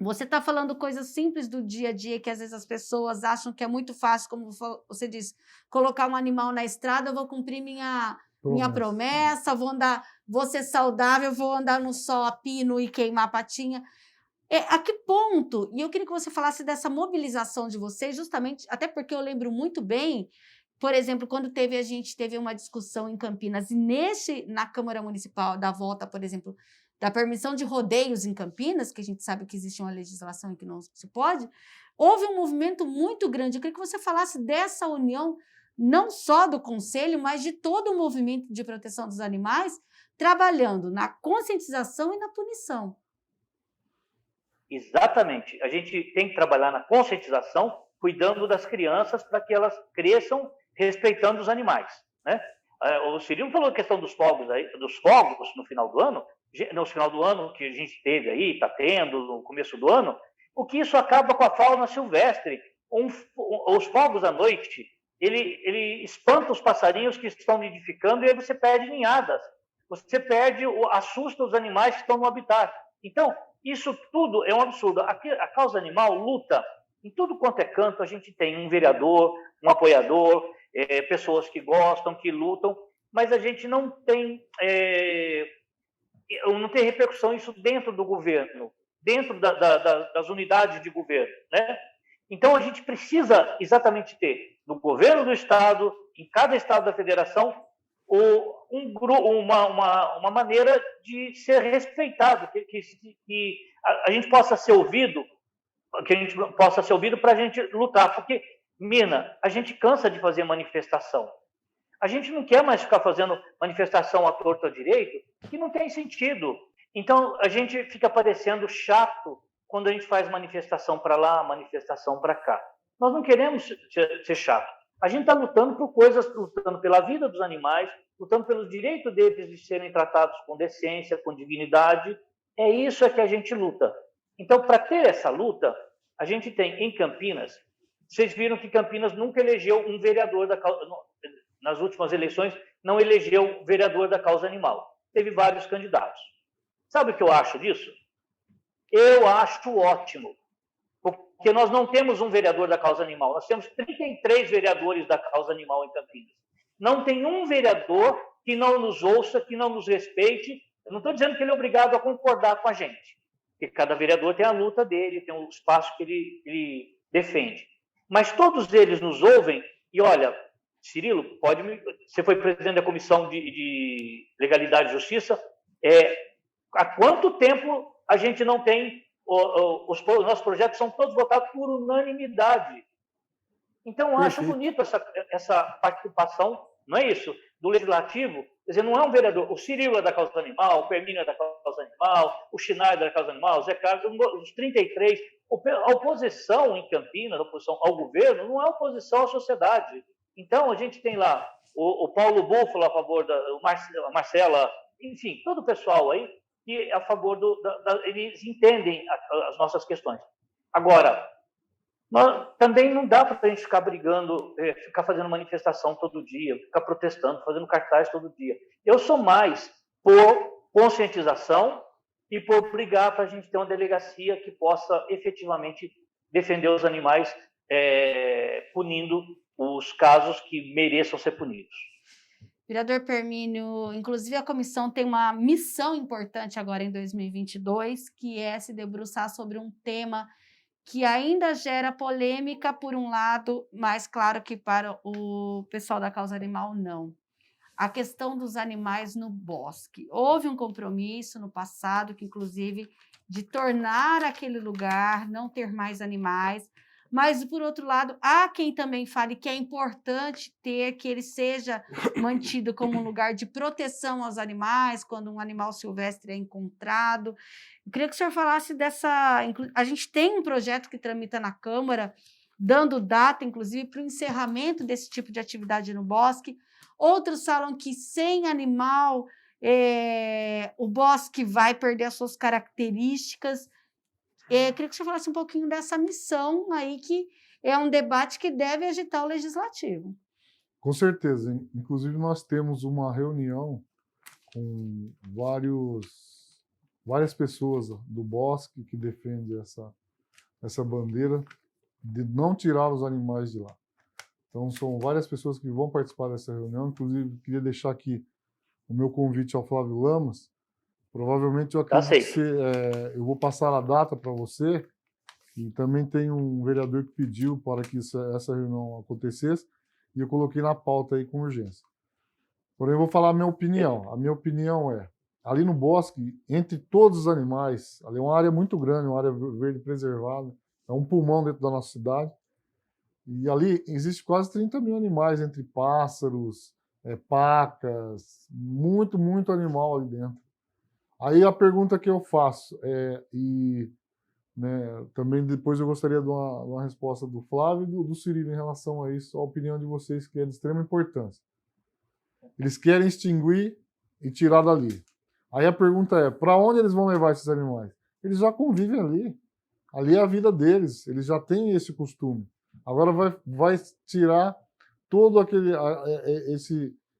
você está falando coisas simples do dia a dia que às vezes as pessoas acham que é muito fácil, como você disse, colocar um animal na estrada, eu vou cumprir minha promessa, vou ser saudável, vou andar no sol a pino e queimar a patinha. A que ponto? E eu queria que você falasse dessa mobilização de vocês, justamente, até porque eu lembro muito bem, por exemplo, quando a gente teve uma discussão em Campinas, e na Câmara Municipal, da volta, por exemplo, da permissão de rodeios em Campinas, que a gente sabe que existe uma legislação em que não se pode, houve um movimento muito grande. Eu queria que você falasse dessa união, não só do Conselho, mas de todo o movimento de proteção dos animais, trabalhando na conscientização e na punição. Exatamente. A gente tem que trabalhar na conscientização, cuidando das crianças para que elas cresçam respeitando os animais, né? O Cirilo falou a questão dos fogos no final do ano, que a gente teve aí, está tendo no começo do ano, o que isso acaba com a fauna silvestre. Os fogos à noite, ele espanta os passarinhos que estão nidificando e aí você perde ninhadas. Você assusta os animais que estão no habitat. Então, isso tudo é um absurdo. A causa animal luta em tudo quanto é canto. A gente tem um vereador, um apoiador, pessoas que gostam, que lutam, mas a gente não tem repercussão isso dentro do governo, dentro das unidades de governo, né? Então, a gente precisa exatamente ter, no governo do Estado, em cada Estado da Federação, uma maneira de ser respeitado, que a gente possa ser ouvido, para a gente lutar, porque, Mina, a gente cansa de fazer manifestação. A gente não quer mais ficar fazendo manifestação à torta à direito, que não tem sentido. Então, a gente fica parecendo chato quando a gente faz manifestação para lá, manifestação para cá. Nós não queremos ser chato. A gente está lutando por coisas, lutando pela vida dos animais, lutando pelo direito deles de serem tratados com decência, com dignidade. É isso que a gente luta. Então, para ter essa luta, a gente tem em Campinas, vocês viram que Campinas nunca elegeu um vereador da causa, nas últimas eleições, não elegeu vereador da causa animal. Teve vários candidatos. Sabe o que eu acho disso? Eu acho ótimo, porque nós não temos um vereador da causa animal, nós temos 33 vereadores da causa animal em Campinas. Não tem um vereador que não nos ouça, que não nos respeite. Eu não estou dizendo que ele é obrigado a concordar com a gente, porque cada vereador tem a luta dele, tem o espaço que ele defende. Mas todos eles nos ouvem e, olha, Cirilo, você foi presidente da Comissão de Legalidade e Justiça, há quanto tempo a gente não tem, os nossos projetos são todos votados por unanimidade. Então, eu acho bonito essa participação, não é isso? Do Legislativo, quer dizer, não é um vereador, o Cirilo é da causa animal, o Permínio é da causa animal, o Schneider é da causa animal, o Zé Carlos, os 33. A oposição em Campinas, a oposição ao governo, não é oposição à sociedade. Então, a gente tem lá o Paulo Búfalo a favor a Marcela, enfim, todo o pessoal aí que é a favor eles entendem as nossas questões. Agora, também não dá para a gente ficar brigando, ficar fazendo manifestação todo dia, ficar protestando, fazendo cartaz todo dia. Eu sou mais por conscientização e por brigar para a gente ter uma delegacia que possa efetivamente defender os animais, punindo os casos que mereçam ser punidos. Vereador Permínio, inclusive a comissão tem uma missão importante agora em 2022, que é se debruçar sobre um tema que ainda gera polêmica por um lado, mas claro que para o pessoal da causa animal não. A questão dos animais no bosque. Houve um compromisso no passado, que inclusive de tornar aquele lugar, não ter mais animais, mas, por outro lado, há quem também fale que é importante que ele seja mantido como um lugar de proteção aos animais, quando um animal silvestre é encontrado. Eu queria que o senhor falasse dessa... A gente tem um projeto que tramita na Câmara, dando data, inclusive, para o encerramento desse tipo de atividade no bosque. Outros falam que sem animal, o bosque vai perder as suas características. Eu queria que o senhor falasse um pouquinho dessa missão aí, que é um debate que deve agitar o Legislativo. Com certeza. Inclusive, nós temos uma reunião com várias pessoas do bosque que defendem essa bandeira de não tirar os animais de lá. Então, são várias pessoas que vão participar dessa reunião. Inclusive, queria deixar aqui o meu convite ao Flávio Lamas. Provavelmente eu acredito que eu vou passar a data para você, e também tem um vereador que pediu para que essa reunião acontecesse, e eu coloquei na pauta aí com urgência. Porém, eu vou falar a minha opinião. A minha opinião é, ali no bosque, entre todos os animais, ali é uma área muito grande, uma área verde preservada, é um pulmão dentro da nossa cidade, e ali existe quase 30 mil animais, entre pássaros, pacas, muito, muito animal ali dentro. Aí a pergunta que eu faço também depois eu gostaria de uma resposta do Flávio e do Cirilo em relação a isso, a opinião de vocês, que é de extrema importância. Eles querem extinguir e tirar dali. Aí a pergunta é, para onde eles vão levar esses animais? Eles já convivem ali. Ali é a vida deles, eles já têm esse costume. Agora vai tirar todo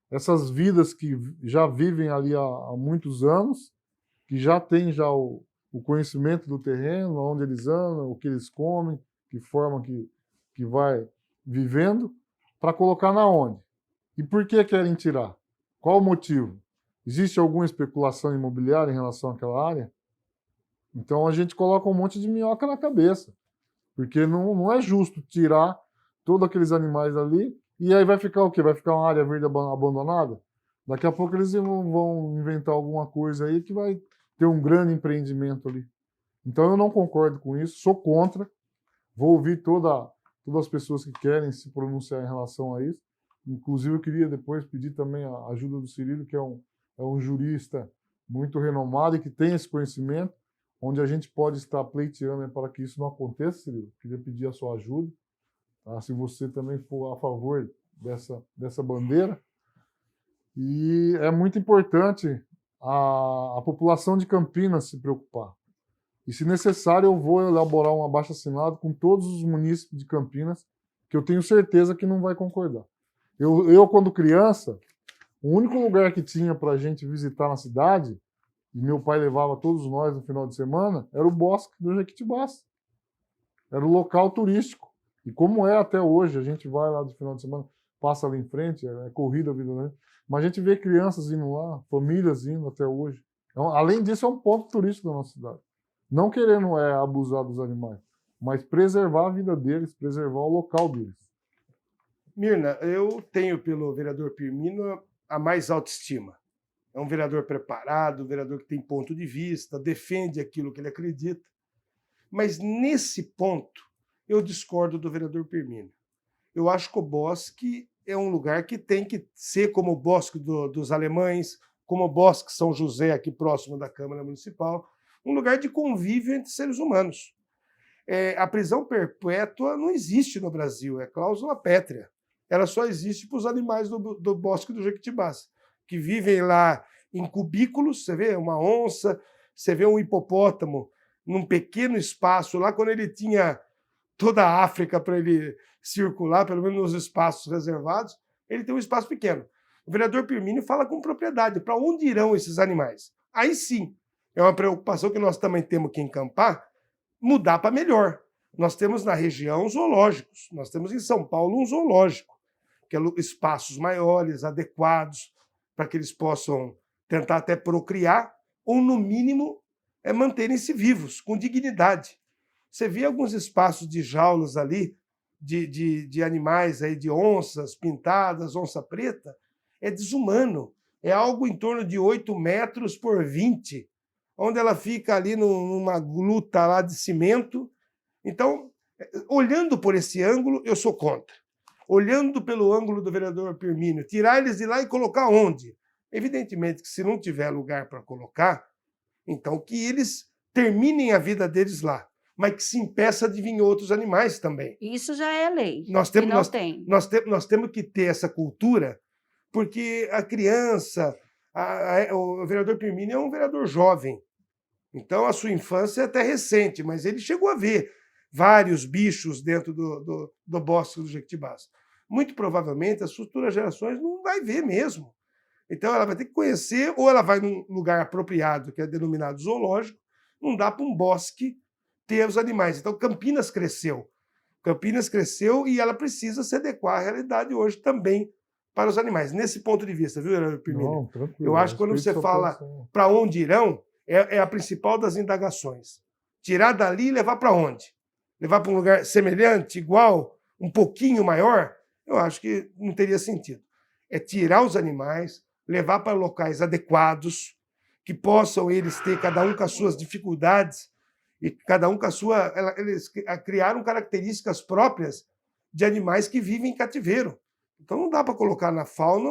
essas vidas que já vivem ali há muitos anos, que já tem o conhecimento do terreno, onde eles andam, o que eles comem, que forma que vai vivendo, para colocar na onde? E por que querem tirar? Qual o motivo? Existe alguma especulação imobiliária em relação àquela área? Então a gente coloca um monte de minhoca na cabeça, porque não é justo tirar todos aqueles animais ali, e aí vai ficar o quê? Vai ficar uma área verde abandonada? Daqui a pouco eles vão inventar alguma coisa aí que vai ter um grande empreendimento ali. Então eu não concordo com isso, sou contra. Vou ouvir todas as pessoas que querem se pronunciar em relação a isso. Inclusive eu queria depois pedir também a ajuda do Cirilo, que é um jurista muito renomado e que tem esse conhecimento, onde a gente pode estar pleiteando para que isso não aconteça, Cirilo. Queria pedir a sua ajuda, tá? Se você também for a favor dessa bandeira. E é muito importante a população de Campinas se preocupar. E, se necessário, eu vou elaborar um abaixo-assinado com todos os munícipes de Campinas, que eu tenho certeza que não vai concordar. Eu quando criança, o único lugar que tinha para a gente visitar na cidade, e meu pai levava todos nós no final de semana, era o Bosque do Jequitibás. Era o local turístico. E como é até hoje, a gente vai lá de final de semana, passa ali em frente, é corrida a vida, né? Mas a gente vê crianças indo lá, famílias indo até hoje. Então, além disso, é um ponto turístico da nossa cidade. Não querendo abusar dos animais, mas preservar a vida deles, preservar o local deles. Mirna, eu tenho pelo vereador Pirmino a mais autoestima. É um vereador preparado, um vereador que tem ponto de vista, defende aquilo que ele acredita. Mas nesse ponto, eu discordo do vereador Pirmino. Eu acho que o Bosque é um lugar que tem que ser como o Bosque dos Alemães, como o Bosque São José, aqui próximo da Câmara Municipal, um lugar de convívio entre seres humanos. A prisão perpétua não existe no Brasil, é cláusula pétrea. Ela só existe para os animais do Bosque do Jequitibás, que vivem lá em cubículos. Você vê uma onça, você vê um hipopótamo num pequeno espaço, lá quando ele tinha toda a África para ele circular, pelo menos nos espaços reservados, ele tem um espaço pequeno. O vereador Pirmino fala com propriedade para onde irão esses animais. Aí sim, é uma preocupação que nós também temos que encampar, mudar para melhor. Nós temos na região zoológicos, nós temos em São Paulo um zoológico, que é espaços maiores, adequados, para que eles possam tentar até procriar, ou no mínimo manterem-se vivos, com dignidade. Você vê alguns espaços de jaulas ali, de animais, aí, de onças pintadas, onça preta, é desumano. É algo em torno de 8 metros por 20, onde ela fica ali numa gruta lá de cimento. Então, olhando por esse ângulo, eu sou contra. Olhando pelo ângulo do vereador Pirmino, tirar eles de lá e colocar onde? Evidentemente que se não tiver lugar para colocar, então que eles terminem a vida deles lá, mas que se impeça de vir outros animais também. Isso já é lei. Nós temos que ter essa cultura, porque a criança, o vereador Pirmino é um vereador jovem, então a sua infância é até recente, mas ele chegou a ver vários bichos dentro do Bosque do Jequitibás. Muito provavelmente as futuras gerações não vai ver mesmo. Então ela vai ter que conhecer, ou ela vai num lugar apropriado, que é denominado zoológico. Não dá para um bosque ter os animais. Então Campinas cresceu. Campinas cresceu e ela precisa se adequar à realidade hoje também para os animais. Nesse ponto de vista, viu, Pirmino? Eu acho que quando você fala para onde irão, é a principal das indagações. Tirar dali e levar para onde? Levar para um lugar semelhante, igual, um pouquinho maior? Eu acho que não teria sentido. É tirar os animais, levar para locais adequados, que possam eles ter, cada um com as suas dificuldades, e cada um com a sua... Eles criaram características próprias de animais que vivem em cativeiro. Então não dá para colocar na fauna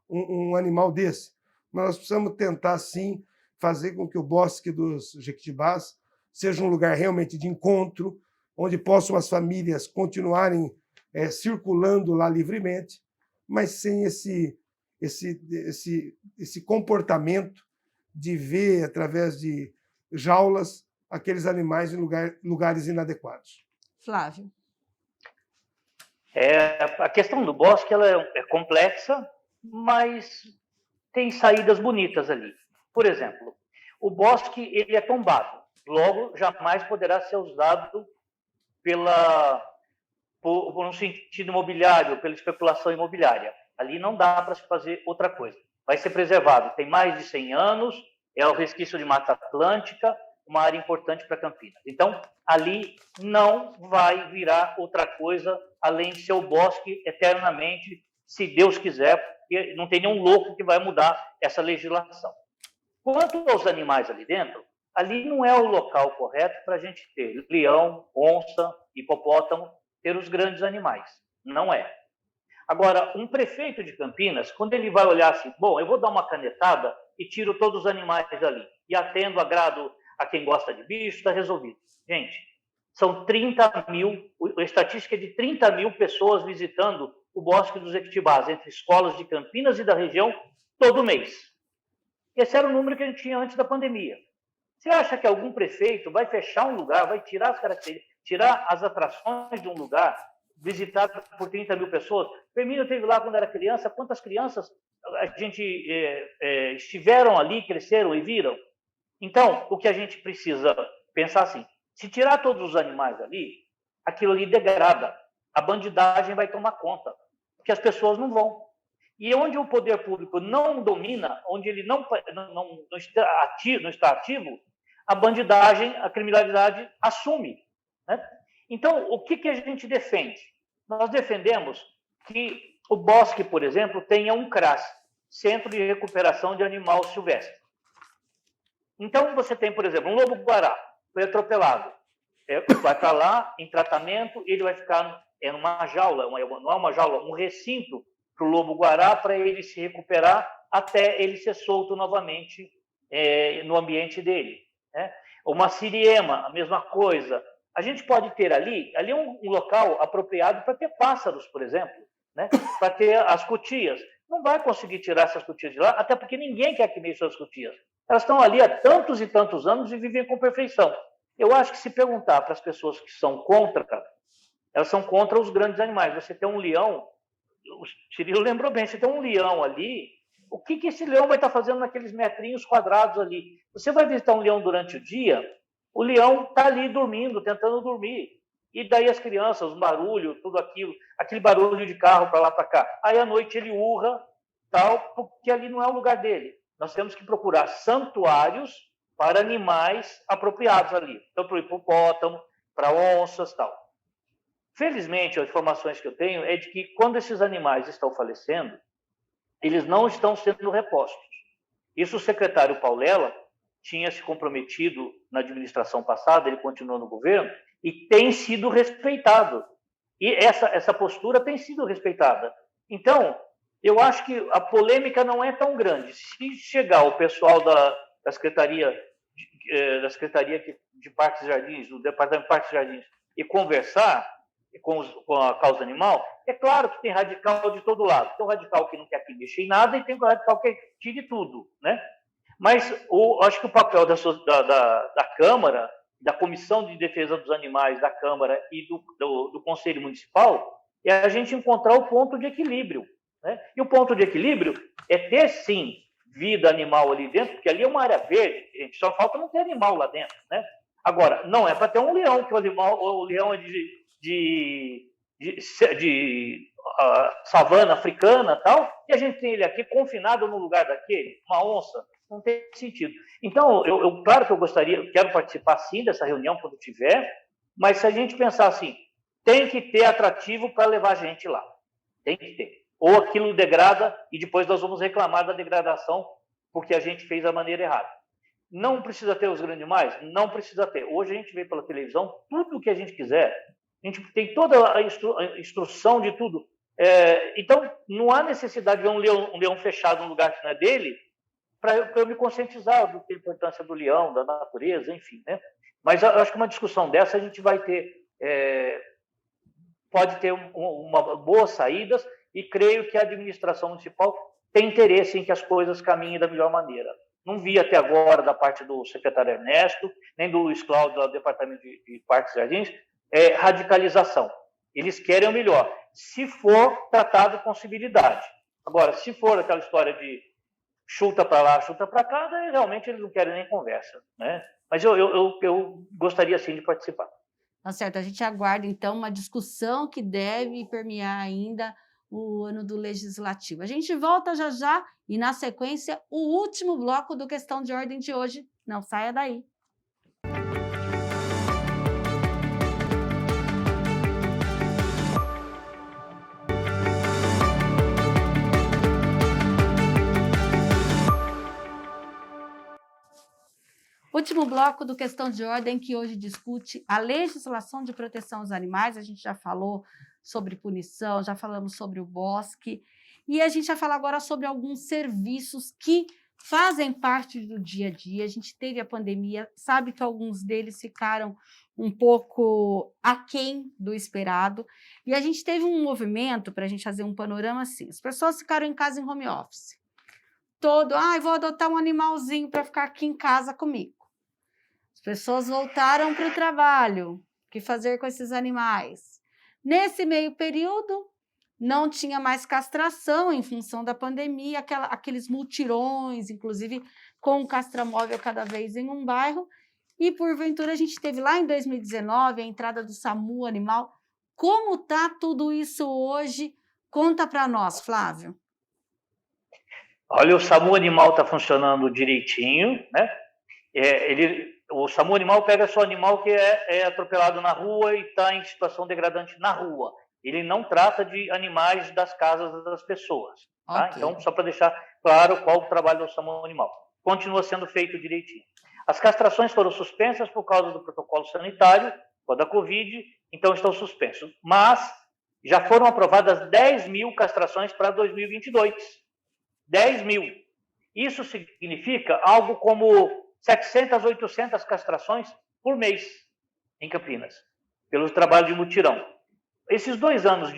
um animal desse. Mas nós precisamos tentar, sim, fazer com que o Bosque dos Jequitibás seja um lugar realmente de encontro, onde possam as famílias continuarem circulando lá livremente, mas sem esse comportamento de ver, através de jaulas, aqueles animais em lugares inadequados. Flávio. A questão do bosque ela é complexa, mas tem saídas bonitas ali. Por exemplo, o bosque ele é tombado, logo jamais poderá ser usado por um sentido imobiliário, pela especulação imobiliária. Ali não dá para se fazer outra coisa. Vai ser preservado. Tem mais de 100 anos, é o resquício de Mata Atlântica, uma área importante para Campinas. Então, ali não vai virar outra coisa além de ser o bosque eternamente, se Deus quiser, porque não tem nenhum louco que vai mudar essa legislação. Quanto aos animais ali dentro, ali não é o local correto para a gente ter leão, onça, hipopótamo, ter os grandes animais. Não é. Agora, um prefeito de Campinas, quando ele vai olhar assim, bom, eu vou dar uma canetada e tiro todos os animais ali, e atendo, agrado a quem gosta de bicho, está resolvido. Gente, são 30 mil, a estatística é de 30 mil pessoas visitando o Bosque dos Equitibás, entre escolas de Campinas e da região, todo mês. Esse era o número que a gente tinha antes da pandemia. Você acha que algum prefeito vai fechar um lugar, vai tirar as características, tirar as atrações de um lugar visitado por 30 mil pessoas? Firmino teve lá quando era criança, quantas crianças a gente estiveram ali, cresceram e viram? Então, o que a gente precisa pensar assim, se tirar todos os animais ali, aquilo ali degrada, a bandidagem vai tomar conta, porque as pessoas não vão. E onde o poder público não domina, onde ele não está ativo, a bandidagem, a criminalidade assume. Né? Então, o que a gente defende? Nós defendemos que o bosque, por exemplo, tenha um CRAS, Centro de Recuperação de Animal Silvestre. Então, você tem, por exemplo, um lobo-guará, foi atropelado. Vai estar lá em tratamento, ele vai ficar numa jaula, não é uma jaula, um recinto para o lobo-guará, para ele se recuperar até ele ser solto novamente no ambiente dele. Né? Uma siriema, a mesma coisa. A gente pode ter ali é um local apropriado para ter pássaros, por exemplo, né? Para ter as cutias. Não vai conseguir tirar essas cutias de lá, até porque ninguém quer que mexa as cutias. Elas estão ali há tantos e tantos anos e vivem com perfeição. Eu acho que se perguntar para as pessoas que são contra, elas são contra os grandes animais. Você tem um leão, o Cirilo lembrou bem, você tem um leão ali, o que esse leão vai estar fazendo naqueles metrinhos quadrados ali? Você vai visitar um leão durante o dia, o leão está ali dormindo, tentando dormir. E daí as crianças, o barulho, tudo aquilo, aquele barulho de carro para lá para cá. Aí à noite ele urra, tal, porque ali não é o lugar dele. Nós temos que procurar santuários para animais apropriados ali. Então, para o hipopótamo, para onças, tal. Felizmente, as informações que eu tenho é de que quando esses animais estão falecendo, eles não estão sendo repostos. Isso o secretário Paulela tinha se comprometido na administração passada, ele continuou no governo, e tem sido respeitado. E essa postura tem sido respeitada. Então, eu acho que a polêmica não é tão grande. Se chegar o pessoal da Secretaria de Parques e Jardins, do Departamento de Parques e Jardins, e conversar com a causa animal, é claro que tem radical de todo lado. Tem um radical que não quer que mexa em nada e tem um radical que tire tudo, né? Mas acho que o papel da Câmara, da Comissão de Defesa dos Animais da Câmara e do Conselho Municipal é a gente encontrar o ponto de equilíbrio. Né? E o ponto de equilíbrio é ter, sim, vida animal ali dentro, porque ali é uma área verde, gente, só falta não ter animal lá dentro. Né? Agora, não é para ter um leão, que o leão é de savana africana tal, e a gente tem ele aqui confinado no lugar daquele, uma onça. Não tem sentido. Então, claro que eu quero participar sim dessa reunião quando tiver, mas se a gente pensar assim, tem que ter atrativo para levar a gente lá. Tem que ter. Ou aquilo degrada e depois nós vamos reclamar da degradação porque a gente fez da maneira errada. Não precisa ter os grandes animais? Não precisa ter. Hoje a gente vê pela televisão tudo o que a gente quiser. A gente tem toda a instrução de tudo. Então, não há necessidade de ver um leão fechado num lugar que não é dele, para eu me conscientizar da importância do leão, da natureza, enfim. Né? Mas eu acho que uma discussão dessa a gente vai ter, pode ter uma boas saídas e creio que a administração municipal tem interesse em que as coisas caminhem da melhor maneira. Não vi até agora da parte do secretário Ernesto, nem do Luiz Cláudio, do Departamento de Parques e Jardins, radicalização. Eles querem o melhor, se for tratado com civilidade. Agora, se for aquela história de chuta para lá, chuta para cá, daí realmente eles não querem nem conversa, né? Mas eu gostaria, sim, de participar. Tá certo, a gente aguarda, então, uma discussão que deve permear ainda o ano do Legislativo. A gente volta já já e, na sequência, o último bloco do Questão de Ordem de hoje. Não saia daí. Último bloco do Questão de Ordem, que hoje discute a legislação de proteção aos animais. A gente já falou sobre punição, já falamos sobre o bosque, e a gente vai falar agora sobre alguns serviços que fazem parte do dia a dia. A gente teve a pandemia, sabe que alguns deles ficaram um pouco aquém do esperado, e a gente teve um movimento para a gente fazer um panorama assim. As pessoas ficaram em casa em home office. Vou adotar um animalzinho para ficar aqui em casa comigo. As pessoas voltaram para o trabalho. O que fazer com esses animais? Nesse meio período, não tinha mais castração em função da pandemia, aqueles multirões, inclusive com o castramóvel cada vez em um bairro. E, porventura, a gente teve lá em 2019 a entrada do SAMU Animal. Como está tudo isso hoje? Conta para nós, Flávio. Olha, o SAMU Animal está funcionando direitinho, né? O SAMU Animal pega só animal que é atropelado na rua e está em situação degradante na rua. Ele não trata de animais das casas das pessoas. Tá? Okay. Então, só para deixar claro qual o trabalho do SAMU Animal. Continua sendo feito direitinho. As castrações foram suspensas por causa do protocolo sanitário, por causa da Covid, então estão suspensos. Mas já foram aprovadas 10 mil castrações para 2022. 10 mil. Isso significa algo como 700, 800 castrações por mês em Campinas, pelo trabalho de mutirão. Esses 2 anos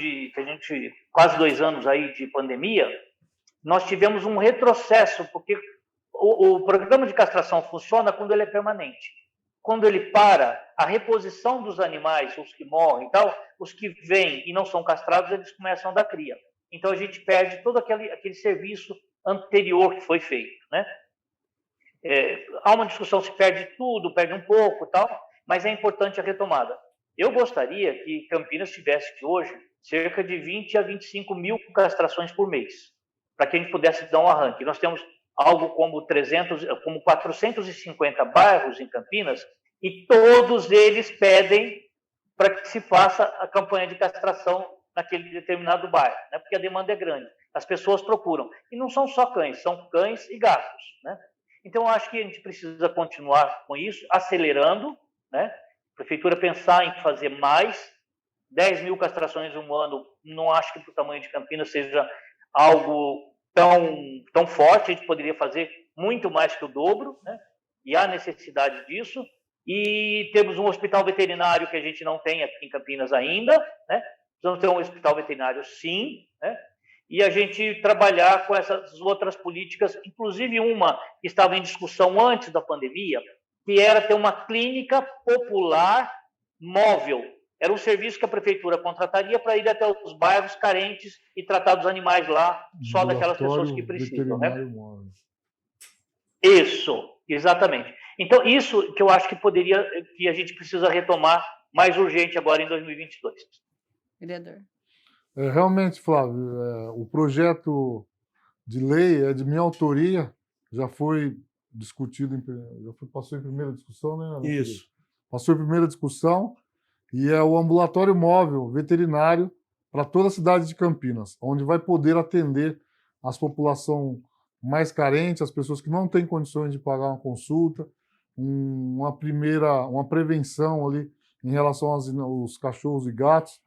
quase 2 anos aí de pandemia, nós tivemos um retrocesso, porque o programa de castração funciona quando ele é permanente. Quando ele para, a reposição dos animais, os que morrem e tal, os que vêm e não são castrados, eles começam a dar cria. Então a gente perde todo aquele serviço anterior que foi feito, né? Há uma discussão se perde tudo, perde um pouco e tal, mas é importante a retomada. Eu gostaria que Campinas tivesse hoje cerca de 20 a 25 mil castrações por mês, para que a gente pudesse dar um arranque. Nós temos algo como 450 bairros em Campinas e todos eles pedem para que se faça a campanha de castração naquele determinado bairro, né? Porque a demanda é grande. As pessoas procuram. E não são só cães, são cães e gatos, né? Então, eu acho que a gente precisa continuar com isso, acelerando, né? A prefeitura pensar em fazer mais. 10 mil castrações em um ano, não acho que para o tamanho de Campinas seja algo tão forte. A gente poderia fazer muito mais que o dobro, né? E há necessidade disso. E temos um hospital veterinário que a gente não tem aqui em Campinas ainda, né? Precisamos ter um hospital veterinário, sim, né? E a gente trabalhar com essas outras políticas, inclusive uma que estava em discussão antes da pandemia, que era ter uma clínica popular móvel. Era um serviço que a prefeitura contrataria para ir até os bairros carentes e tratar dos animais lá, só daquelas pessoas que precisam, né? Isso, exatamente. Então, isso que eu acho que a gente precisa retomar mais urgente agora em 2022. Vereador. Realmente, Flávio, o projeto de lei é de minha autoria, já foi discutido, passou em primeira discussão, né? Isso. Passou em primeira discussão e é o ambulatório móvel veterinário para toda a cidade de Campinas, onde vai poder atender as população mais carentes, as pessoas que não têm condições de pagar uma consulta, uma prevenção ali em relação aos cachorros e gatos,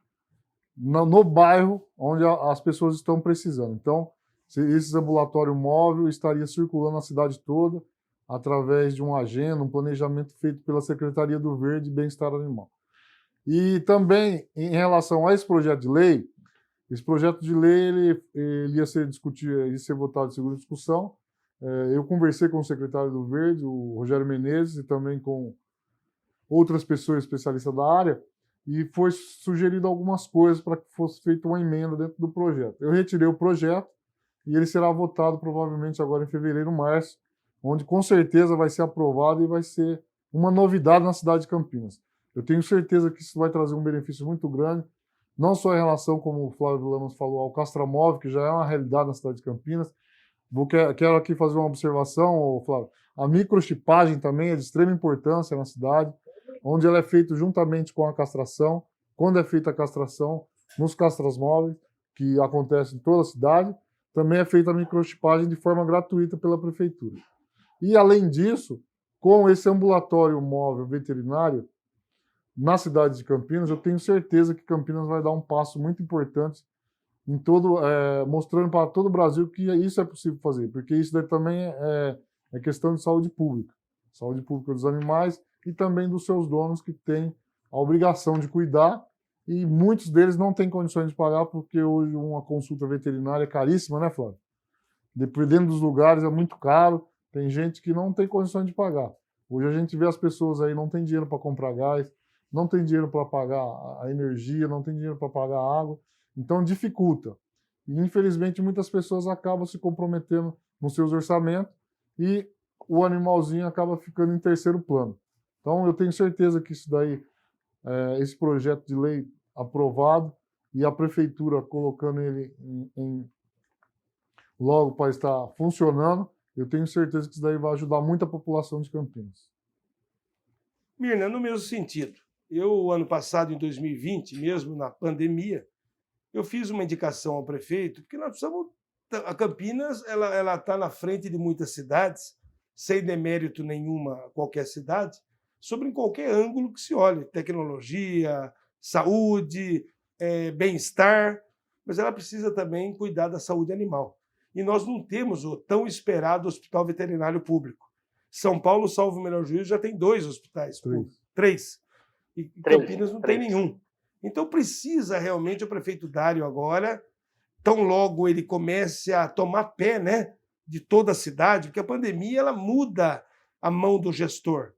no bairro onde as pessoas estão precisando. Então, esse ambulatório móvel estaria circulando a cidade toda através de uma agenda, um planejamento feito pela Secretaria do Verde e Bem-Estar Animal. E também, em relação a esse projeto de lei ele ia ser discutido, ia ser votado em segunda discussão. Eu conversei com o secretário do Verde, o Rogério Menezes, e também com outras pessoas especialistas da área, e foi sugerido algumas coisas para que fosse feita uma emenda dentro do projeto. Eu retirei o projeto e ele será votado provavelmente agora em fevereiro, março, onde com certeza vai ser aprovado e vai ser uma novidade na cidade de Campinas. Eu tenho certeza que isso vai trazer um benefício muito grande, não só em relação, como o Flávio Lamas falou, ao castramóvel, que já é uma realidade na cidade de Campinas. Quero aqui fazer uma observação, Flávio. A microchipagem também é de extrema importância na cidade, onde ela é feita juntamente com a castração. Quando é feita a castração, nos castrasmóveis, que acontece em toda a cidade, também é feita a microchipagem de forma gratuita pela prefeitura. E, além disso, com esse ambulatório móvel veterinário, na cidade de Campinas, eu tenho certeza que Campinas vai dar um passo muito importante em mostrando para todo o Brasil que isso é possível fazer, porque isso daí também é questão de saúde pública dos animais e também dos seus donos que têm a obrigação de cuidar, e muitos deles não têm condições de pagar, porque hoje uma consulta veterinária é caríssima, né, Flávio? Dependendo dos lugares é muito caro, tem gente que não tem condições de pagar. Hoje a gente vê as pessoas aí não tem dinheiro para comprar gás, não tem dinheiro para pagar a energia, não tem dinheiro para pagar a água, então dificulta. E infelizmente muitas pessoas acabam se comprometendo nos seus orçamentos e o animalzinho acaba ficando em terceiro plano. Então eu tenho certeza que isso daí, esse projeto de lei aprovado e a prefeitura colocando ele logo para estar funcionando, eu tenho certeza que isso daí vai ajudar muito a população de Campinas. Mirna, no mesmo sentido. Eu, ano passado, em 2020, mesmo na pandemia, eu fiz uma indicação ao prefeito, porque nós precisamos... A Campinas ela está na frente de muitas cidades, sem demérito nenhuma a qualquer cidade, sobre qualquer ângulo que se olhe, tecnologia, saúde, bem-estar, mas ela precisa também cuidar da saúde animal. E nós não temos o tão esperado hospital veterinário público. São Paulo, salvo o melhor juízo, já tem 2 hospitais públicos. 3. E Campinas não tem nenhum. Então precisa realmente o prefeito Dário agora, tão logo ele comece a tomar pé, né, de toda a cidade, porque a pandemia ela muda a mão do gestor.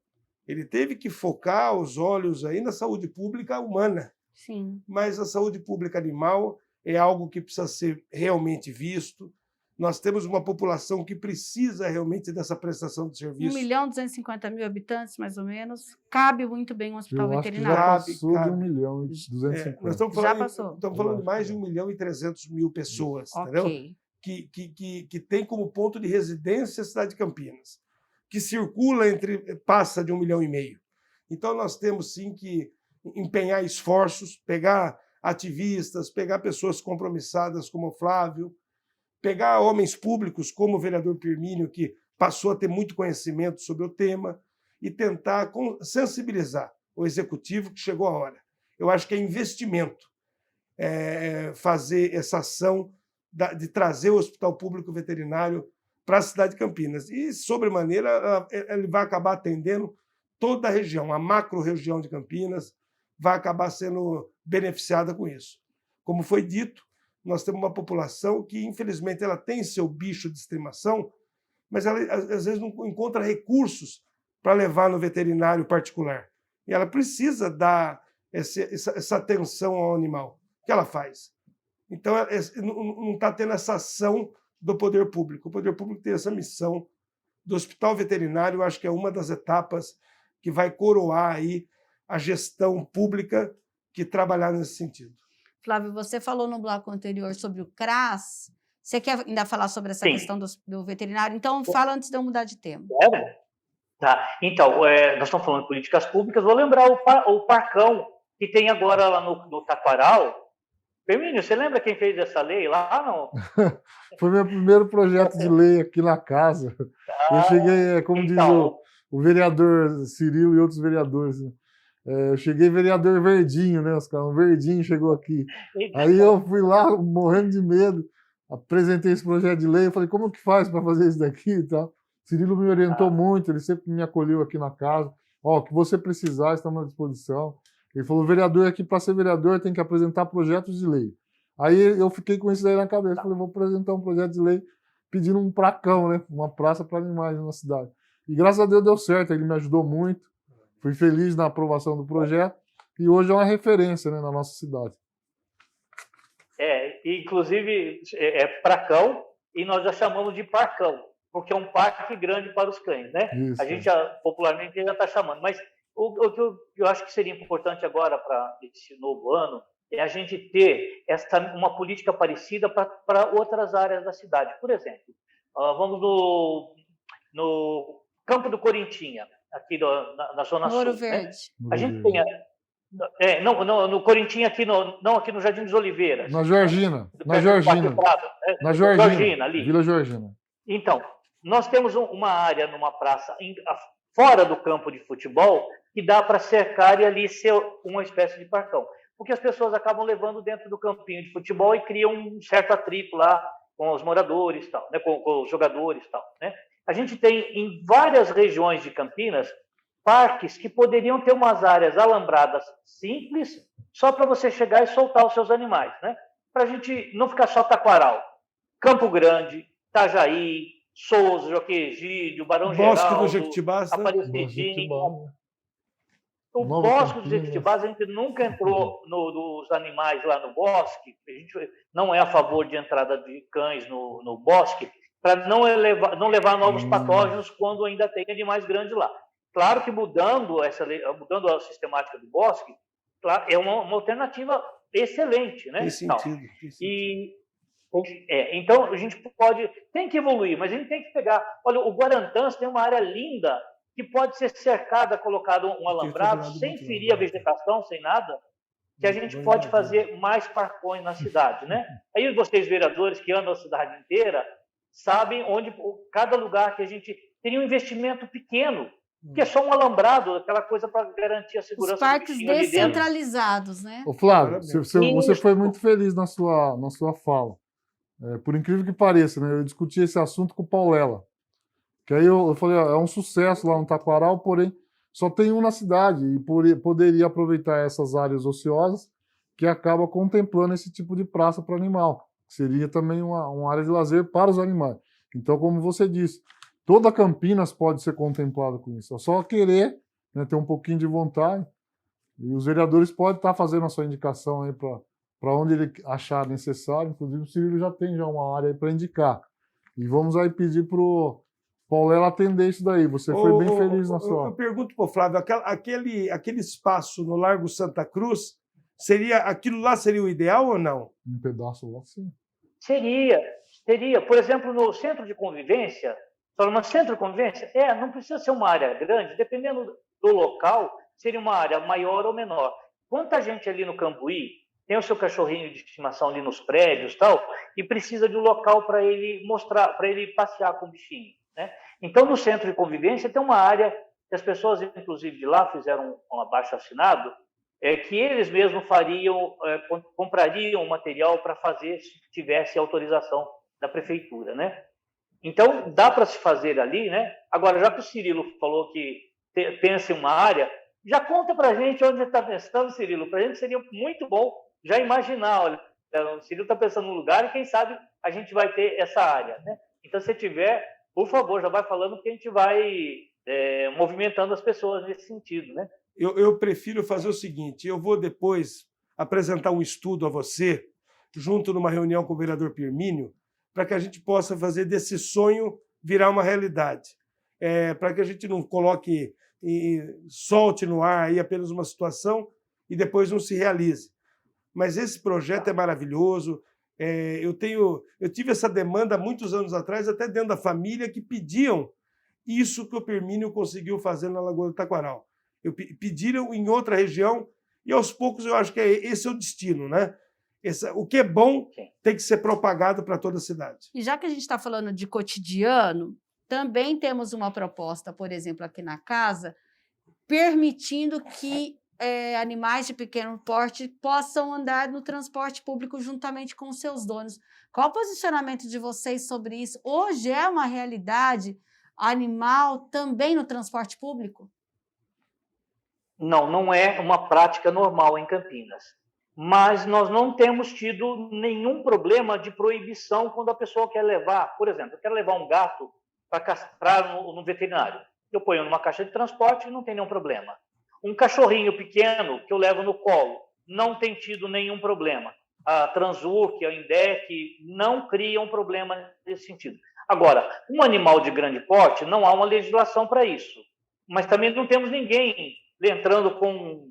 Ele teve que focar os olhos aí na saúde pública humana. Sim. Mas a saúde pública animal é algo que precisa ser realmente visto. Nós temos uma população que precisa realmente dessa prestação de serviço. 1.250.000 habitantes, mais ou menos. Cabe muito bem um hospital Eu acho que veterinário. já passou de 1.250.000. Nós estamos Já passou. falando de mais de 1.300.000 pessoas, entendeu? Ok. Que tem como ponto de residência a cidade de Campinas, que circula passa de 1,5 milhão. Então nós temos sim que empenhar esforços, pegar ativistas, pegar pessoas compromissadas como o Flávio, pegar homens públicos como o vereador Pirmínio, que passou a ter muito conhecimento sobre o tema, e tentar sensibilizar o executivo que chegou a hora. Eu acho que é investimento fazer essa ação de trazer o Hospital Público Veterinário para a cidade de Campinas. E, sobremaneira, ele vai acabar atendendo toda a região, a macro-região de Campinas vai acabar sendo beneficiada com isso. Como foi dito, nós temos uma população que, infelizmente, ela tem seu bicho de estimação, mas ela, às vezes, não encontra recursos para levar no veterinário particular. E ela precisa dar essa atenção ao animal. O que ela faz? Então, não está tendo essa ação do poder público. O poder público tem essa missão do hospital veterinário, eu acho que é uma das etapas que vai coroar aí a gestão pública que trabalhar nesse sentido. Flávio, você falou no bloco anterior sobre o CRAS. Você quer ainda falar sobre essa questão do veterinário? Então, fala antes de eu mudar de tema. Tá. Então, nós estamos falando de políticas públicas. Vou lembrar o Parcão, que tem agora lá no Taquaral. Firmínio, você lembra quem fez essa lei lá? Não? Foi meu primeiro projeto de lei aqui na casa. Eu cheguei, como diz o vereador Cirilo e outros vereadores, né? Eu cheguei vereador verdinho, né, Oscar? Um verdinho chegou aqui. Aí eu fui lá, morrendo de medo, apresentei esse projeto de lei, eu falei, como que faz para fazer isso daqui e tal? Cirilo me orientou muito, ele sempre me acolheu aqui na casa. Ó, o que você precisar, estamos à disposição. Ele falou, vereador aqui, para ser vereador, tem que apresentar projetos de lei. Aí eu fiquei com isso daí na cabeça, falei, vou apresentar um projeto de lei pedindo um pracão, né, uma praça para animais na cidade. E graças a Deus deu certo, ele me ajudou muito. Fui feliz na aprovação do projeto e hoje é uma referência, né, na nossa cidade. Inclusive é Pracão e nós já chamamos de Parcão, porque é um parque grande para os cães, né? Isso. A gente popularmente já está chamando. Mas o que eu acho que seria importante agora para esse novo ano é a gente ter uma política parecida para outras áreas da cidade. Por exemplo, vamos no Campo do Corintinha, aqui na Zona Sul. Ouro Verde. Né? A gente tem... no Corintinha, aqui no Jardim dos Oliveiras. Na Georgina. Na Georgina, ali. Vila Georgina. Então, nós temos uma área numa praça fora do campo de futebol, que dá para cercar e ali ser uma espécie de parcão. Porque as pessoas acabam levando dentro do campinho de futebol e criam um certo atrito lá com os moradores, tal, né, com os jogadores, tal, né? A gente tem em várias regiões de Campinas parques que poderiam ter umas áreas alambradas simples, só para você chegar e soltar os seus animais, né? Para a gente não ficar só Taquaral. Campo Grande, Itajaí, Souza, Joaquim Egídio, Barão Bosque do Geraldo, Jequitibás, né? Aparecidinho. O Nova Bosque dos Campinas. Jequitibás, a gente nunca entrou nos animais lá no bosque, a gente não é a favor de entrada de cães no bosque, para não levar novos patógenos quando ainda tem animais grandes lá. Claro que mudando a sistemática do bosque, claro, é uma alternativa excelente, né? Tem sentido. Então, a gente tem que evoluir, mas a gente tem que pegar. Olha, o Guarantãs tem uma área linda que pode ser cercada, colocado um alambrado, sem ferir a vegetação, sem nada, que a gente pode fazer mais parcões na cidade, né? Aí vocês, vereadores, que andam a cidade inteira, sabem onde cada lugar que a gente teria um investimento pequeno, que é só um alambrado, aquela coisa para garantir a segurança. Os parques descentralizados, né? Ô, Flávio, você foi muito feliz na sua fala. Por incrível que pareça, né? Eu discuti esse assunto com o Paulela. Que aí eu falei, é um sucesso lá no Taquaral, porém só tem um na cidade e poderia aproveitar essas áreas ociosas que acaba contemplando esse tipo de praça para animal. Seria também uma área de lazer para os animais. Então, como você disse, toda Campinas pode ser contemplada com isso. É só querer, né, ter um pouquinho de vontade. E os vereadores podem estar fazendo a sua indicação aí para onde ele achar necessário. Inclusive, o Cirilo já tem uma área aí para indicar. E vamos aí pedir para o Paulela atender isso daí. Você foi bem feliz na sua... Eu pergunto para o Flávio, aquele espaço no Largo Santa Cruz, aquilo lá seria o ideal ou não? Um pedaço lá, sim. Seria. Por exemplo, no centro de convivência, não precisa ser uma área grande, dependendo do local, seria uma área maior ou menor. Quanta gente ali no Cambuí tem o seu cachorrinho de estimação ali nos prédios, tal, e precisa de um local para ele passear com o bichinho, né? Então, no centro de convivência tem uma área que as pessoas, inclusive de lá, fizeram um abaixo-assinado, que eles mesmos comprariam material para fazer se tivesse autorização da prefeitura, né? Então, dá para se fazer ali, né? Agora, já que o Cirilo falou que pensa em uma área, já conta para a gente onde está pensando, Cirilo. Para a gente seria muito bom já imaginar, olha, o Cirilo está pensando num lugar e quem sabe a gente vai ter essa área, né? Então, se tiver, por favor, já vai falando que a gente vai movimentando as pessoas nesse sentido, né? Eu prefiro fazer o seguinte, eu vou depois apresentar um estudo a você, junto numa reunião com o vereador Pirmínio, para que a gente possa fazer desse sonho virar uma realidade. Para que a gente não coloque e solte no ar aí apenas uma situação e depois não se realize. Mas esse projeto é maravilhoso. Eu tive essa demanda muitos anos atrás, até dentro da família, que pediam isso que o Pirmínio conseguiu fazer na Lagoa do Taquaral. Pediram em outra região e, aos poucos, eu acho que esse é o destino, né? O que é bom tem que ser propagado para toda a cidade. E já que a gente está falando de cotidiano, também temos uma proposta, por exemplo, aqui na casa, permitindo que animais de pequeno porte possam andar no transporte público juntamente com seus donos. Qual o posicionamento de vocês sobre isso? Hoje é uma realidade animal também no transporte público? Não é uma prática normal em Campinas. Mas nós não temos tido nenhum problema de proibição quando a pessoa quer levar. Por exemplo, eu quero levar um gato para castrar no veterinário. Eu ponho numa caixa de transporte e não tem nenhum problema. Um cachorrinho pequeno que eu levo no colo, não tem tido nenhum problema. A Transurc, a Indec, não criam problema nesse sentido. Agora, um animal de grande porte, não há uma legislação para isso. Mas também não temos ninguém entrando com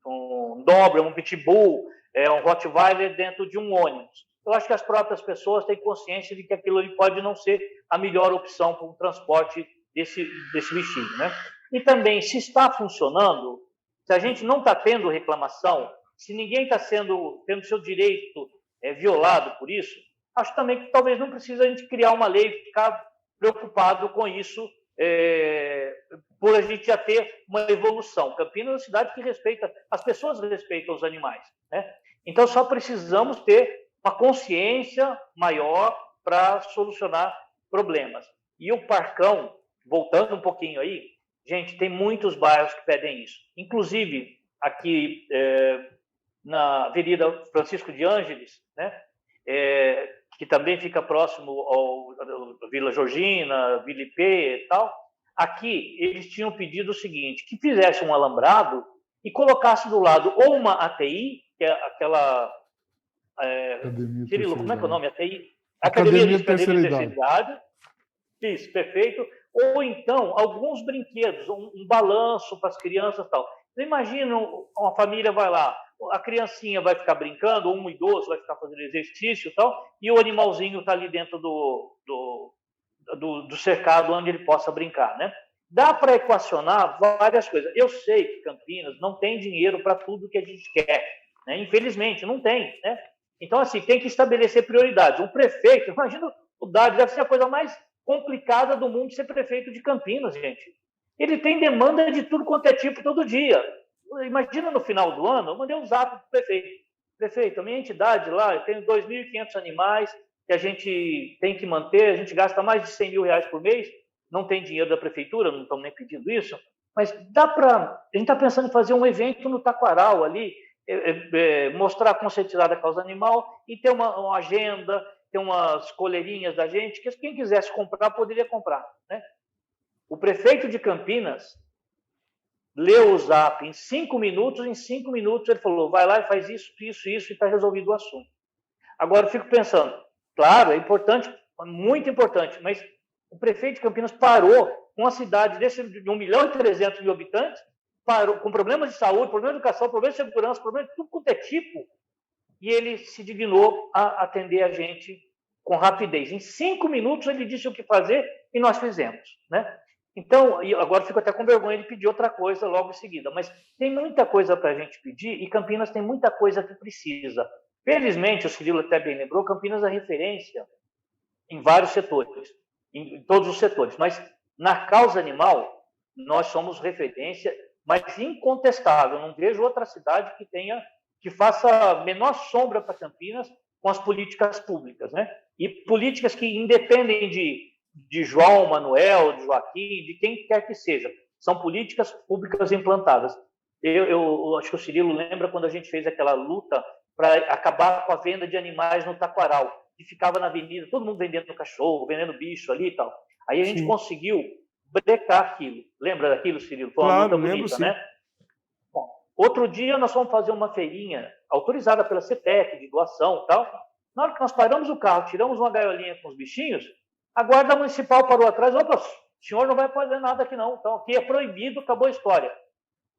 um Doberman, um Pitbull, um Rottweiler dentro de um ônibus. Eu acho que as próprias pessoas têm consciência de que aquilo ali pode não ser a melhor opção para o transporte desse bichinho, né? E também, se está funcionando, se a gente não está tendo reclamação, se ninguém está tendo seu direito violado por isso, acho também que talvez não precisa a gente criar uma lei e ficar preocupado com isso por a gente já ter uma evolução. Campinas é uma cidade que respeita, as pessoas respeitam os animais, né? Então, só precisamos ter uma consciência maior para solucionar problemas. E o Parcão, voltando um pouquinho aí, gente, tem muitos bairros que pedem isso. Inclusive, aqui na Avenida Francisco de Ângeles, né? Que também fica próximo ao Vila Georgina, Vila Ipê e tal. Aqui, eles tinham pedido o seguinte, que fizesse um alambrado e colocasse do lado ou uma ATI, que é aquela... Cirilo, como é que é o nome? ATI? Academia de Terceira Idade. Isso, perfeito. Ou então, alguns brinquedos, um balanço para as crianças e tal. Você imagina, uma família vai lá, a criancinha vai ficar brincando, ou um idoso vai ficar fazendo exercício e tal, e o animalzinho está ali dentro do cercado onde ele possa brincar, né? Dá para equacionar várias coisas. Eu sei que Campinas não tem dinheiro para tudo que a gente quer, né? Infelizmente, não tem, né? Então, assim, tem que estabelecer prioridades. Um prefeito, imagina, o Dário deve ser a coisa mais complicada do mundo ser prefeito de Campinas, gente. Ele tem demanda de tudo quanto é tipo todo dia. Imagina no final do ano, eu mandei um zap para o prefeito. Prefeito, a minha entidade lá, eu tenho 2.500 animais que a gente tem que manter, a gente gasta mais de 100 mil reais por mês, não tem dinheiro da prefeitura, não estamos nem pedindo isso, mas dá para... A gente está pensando em fazer um evento no Taquaral ali, mostrar a conscientizada da causa animal e ter uma agenda, ter umas coleirinhas da gente, que quem quisesse comprar, poderia comprar, né? O prefeito de Campinas leu o zap em 5 minutos, ele falou, vai lá e faz isso, isso, isso, e está resolvido o assunto. Agora, eu fico pensando, claro, é importante, muito importante, mas o prefeito de Campinas parou com uma cidade de 1.300.000 habitantes, parou com problemas de saúde, problemas de educação, problemas de segurança, problemas de tudo quanto é tipo, e ele se dignou a atender a gente com rapidez. Em 5 minutos ele disse o que fazer e nós fizemos, né? Então, agora fico até com vergonha de pedir outra coisa logo em seguida, mas tem muita coisa para a gente pedir e Campinas tem muita coisa que precisa. Felizmente, o Cirilo até bem lembrou, Campinas é referência em vários setores, em todos os setores, mas na causa animal nós somos referência, mas incontestável. Não vejo outra cidade que faça a menor sombra para Campinas com as políticas públicas, né? E políticas que independem de João, Manuel, de Joaquim, de quem quer que seja. São políticas públicas implantadas. Eu acho que o Cirilo lembra quando a gente fez aquela luta para acabar com a venda de animais no Taquaral, que ficava na avenida, todo mundo vendendo cachorro, vendendo bicho ali e tal. Aí a gente conseguiu brecar aquilo. Lembra daquilo, Cirilo? Foi uma luta bonita, né? Bom, outro dia nós fomos fazer uma feirinha autorizada pela CETEC, de doação e tal. Na hora que nós paramos o carro, tiramos uma gaiolinha com os bichinhos, a guarda municipal parou atrás, opa, o senhor não vai fazer nada aqui não, então aqui é proibido, acabou a história.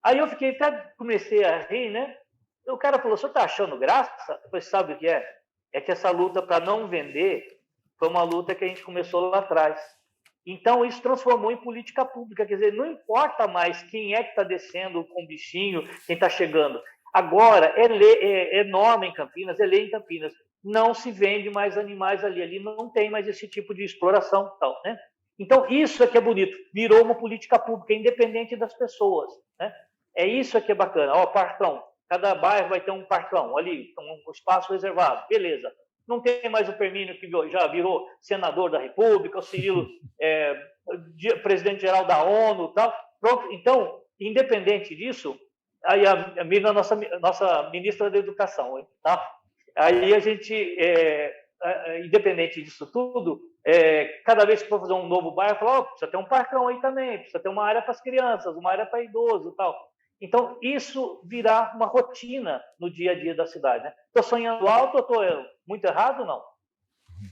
Aí eu fiquei, até comecei a rir, né? O cara falou, o senhor está achando graça? Eu falei, sabe o que é? É que essa luta para não vender foi uma luta que a gente começou lá atrás. Então isso transformou em política pública, quer dizer, não importa mais quem é que está descendo com o bichinho, quem está chegando. Agora, é norma em Campinas, é lei em Campinas. Não se vende mais animais ali não tem mais esse tipo de exploração e tal, né? Então, isso é que é bonito, virou uma política pública independente das pessoas, né? É isso que é bacana. Ó, parcão, cada bairro vai ter um parcão ali, um espaço reservado, beleza. Não tem mais o Permínio, que já virou senador da República, o Cirilo presidente-geral da ONU e tal. Pronto, então, independente disso, aí a Mirna, nossa ministra da Educação, tá? Aí a gente, independente disso tudo, cada vez que for fazer um novo bairro, fala, precisa ter um parcão aí também, precisa ter uma área para as crianças, uma área para idoso e tal. Então, isso virá uma rotina no dia a dia da cidade, né? Estou sonhando alto ou estou muito errado ou não?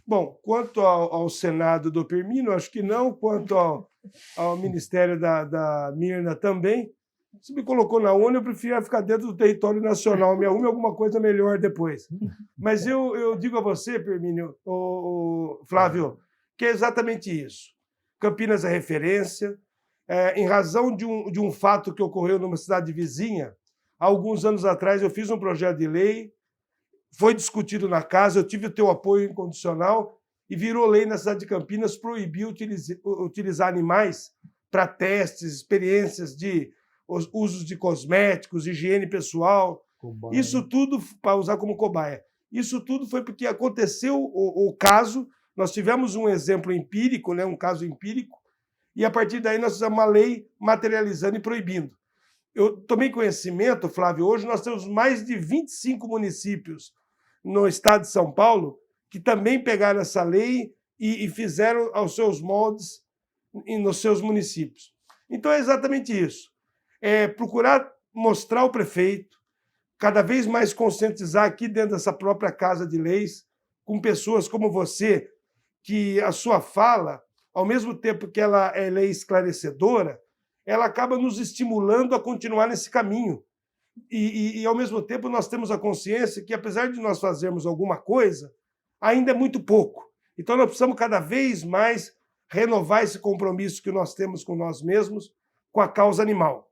Bom, quanto ao Senado do Permínio, acho que não. Quanto ao Ministério da Mirna também. Se me colocou na ONU, eu preferia ficar dentro do território nacional. Me arrume alguma coisa melhor depois. Mas eu digo a você, Permínio, Flávio, que é exatamente isso. Campinas é referência. Em razão de um fato que ocorreu numa cidade vizinha, há alguns anos atrás eu fiz um projeto de lei, foi discutido na casa, eu tive o teu apoio incondicional e virou lei na cidade de Campinas proibir utilizar animais para testes, experiências de usos de cosméticos, higiene pessoal. Cobaia. Isso tudo para usar como cobaia. Isso tudo foi porque aconteceu o caso, nós tivemos um exemplo empírico, né, um caso empírico, e a partir daí nós fizemos uma lei materializando e proibindo. Eu tomei conhecimento, Flávio, hoje nós temos mais de 25 municípios no estado de São Paulo que também pegaram essa lei e fizeram aos seus moldes nos seus municípios. Então é exatamente isso. É procurar mostrar ao prefeito, cada vez mais conscientizar aqui dentro dessa própria Casa de Leis, com pessoas como você, que a sua fala, ao mesmo tempo que ela é lei esclarecedora, ela acaba nos estimulando a continuar nesse caminho. E, ao mesmo tempo, nós temos a consciência que, apesar de nós fazermos alguma coisa, ainda é muito pouco. Então, nós precisamos cada vez mais renovar esse compromisso que nós temos com nós mesmos, com a causa animal.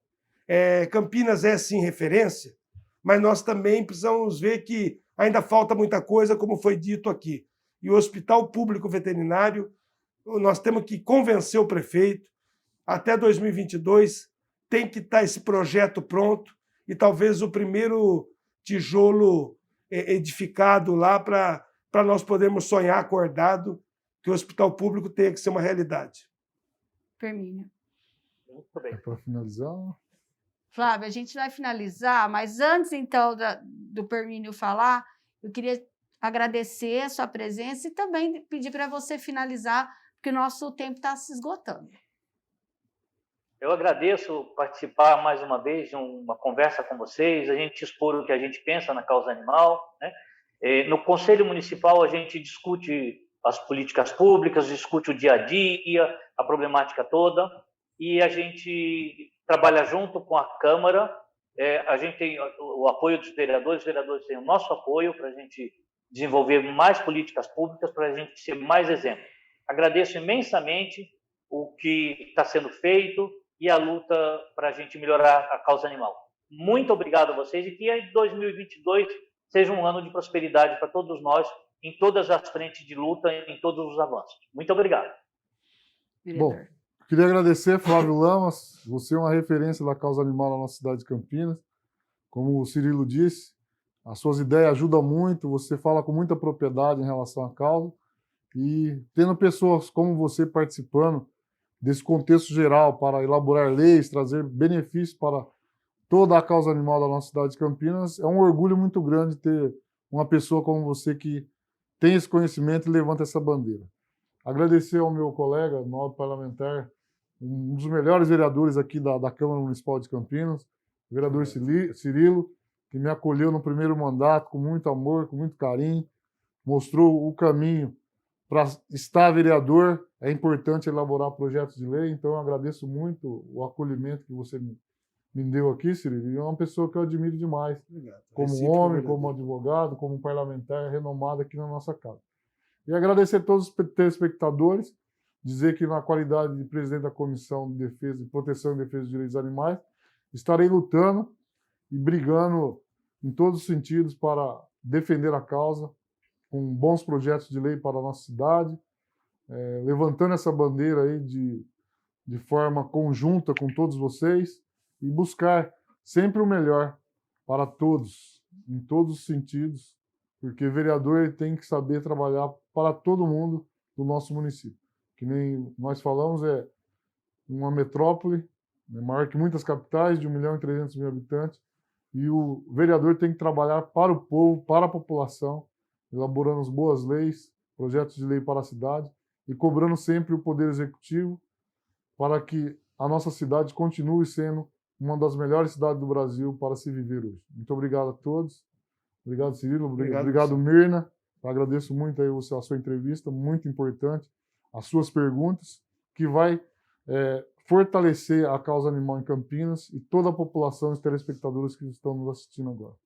Campinas é, sim, referência, mas nós também precisamos ver que ainda falta muita coisa, como foi dito aqui. E o Hospital Público Veterinário, nós temos que convencer o prefeito, até 2022 tem que estar esse projeto pronto e talvez o primeiro tijolo edificado lá para nós podermos sonhar acordado que o hospital público tenha que ser uma realidade. Firmino. Muito bem. Para finalizar, Flávio, a gente vai finalizar, mas antes, então, do Firmino falar, eu queria agradecer a sua presença e também pedir para você finalizar, porque o nosso tempo está se esgotando. Eu agradeço participar mais uma vez de uma conversa com vocês, a gente expor o que a gente pensa na causa animal, né? No Conselho Municipal, a gente discute as políticas públicas, discute o dia a dia, a problemática toda, e a gente trabalha junto com a Câmara. A gente tem o apoio dos vereadores, os vereadores têm o nosso apoio para a gente desenvolver mais políticas públicas, para a gente ser mais exemplo. Agradeço imensamente o que está sendo feito e a luta para a gente melhorar a causa animal. Muito obrigado a vocês e que 2022 seja um ano de prosperidade para todos nós, em todas as frentes de luta, em todos os avanços. Muito obrigado. Bom, queria agradecer, Flávio Lamas, você é uma referência da causa animal na nossa cidade de Campinas. Como o Cirilo disse, as suas ideias ajudam muito, você fala com muita propriedade em relação à causa, e tendo pessoas como você participando desse contexto geral para elaborar leis, trazer benefícios para toda a causa animal da nossa cidade de Campinas, é um orgulho muito grande ter uma pessoa como você que tem esse conhecimento e levanta essa bandeira. Agradecer ao meu colega, nobre parlamentar, um dos melhores vereadores aqui da Câmara Municipal de Campinas, o vereador Cirilo, que me acolheu no primeiro mandato com muito amor, com muito carinho, mostrou o caminho para estar vereador. É importante elaborar projetos de lei, então eu agradeço muito o acolhimento que você me deu aqui, Cirilo, e é uma pessoa que eu admiro demais, como homem, como advogado, como parlamentar renomado aqui na nossa casa. E agradecer a todos os telespectadores, dizer que na qualidade de presidente da Comissão de Defesa, Proteção e Defesa dos Direitos dos Animais, estarei lutando e brigando em todos os sentidos para defender a causa, com bons projetos de lei para a nossa cidade, levantando essa bandeira aí de forma conjunta com todos vocês e buscar sempre o melhor para todos, em todos os sentidos, porque vereador ele tem que saber trabalhar para todo mundo do nosso município. Que nem nós falamos, é uma metrópole, maior que muitas capitais, de 1.300.000 habitantes, e o vereador tem que trabalhar para o povo, para a população, elaborando as boas leis, projetos de lei para a cidade e cobrando sempre o Poder Executivo para que a nossa cidade continue sendo uma das melhores cidades do Brasil para se viver hoje. Muito obrigado a todos. Obrigado, Cirilo. Obrigado, Mirna. Eu agradeço muito aí a sua entrevista, muito importante, as suas perguntas, que vai fortalecer a causa animal em Campinas e toda a população e os telespectadores que estão nos assistindo agora.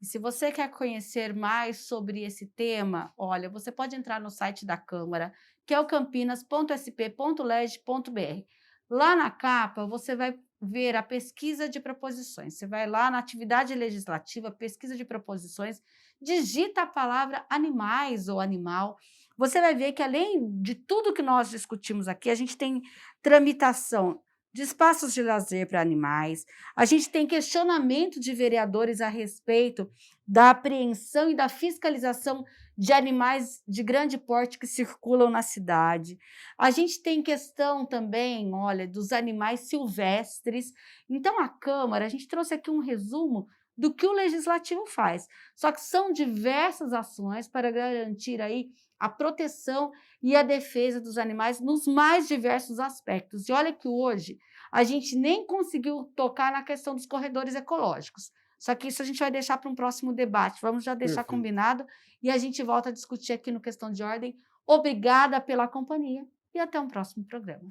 E se você quer conhecer mais sobre esse tema, olha, você pode entrar no site da Câmara, que é o campinas.sp.leg.br. Lá na capa, você vai ver a pesquisa de proposições. Você vai lá na atividade legislativa, pesquisa de proposições, digita a palavra animais ou animal você vai ver que, além de tudo que nós discutimos aqui, a gente tem tramitação de espaços de lazer para animais, a gente tem questionamento de vereadores a respeito da apreensão e da fiscalização de animais de grande porte que circulam na cidade. A gente tem questão também, olha, dos animais silvestres. Então, a Câmara, a gente trouxe aqui um resumo do que o Legislativo faz. Só que são diversas ações para garantir aí a proteção e a defesa dos animais nos mais diversos aspectos. E olha que hoje a gente nem conseguiu tocar na questão dos corredores ecológicos. Só que isso a gente vai deixar para um próximo debate. Vamos já deixar Perfeito. combinado e a gente volta a discutir aqui no Questão de Ordem. Obrigada pela companhia e até um próximo programa.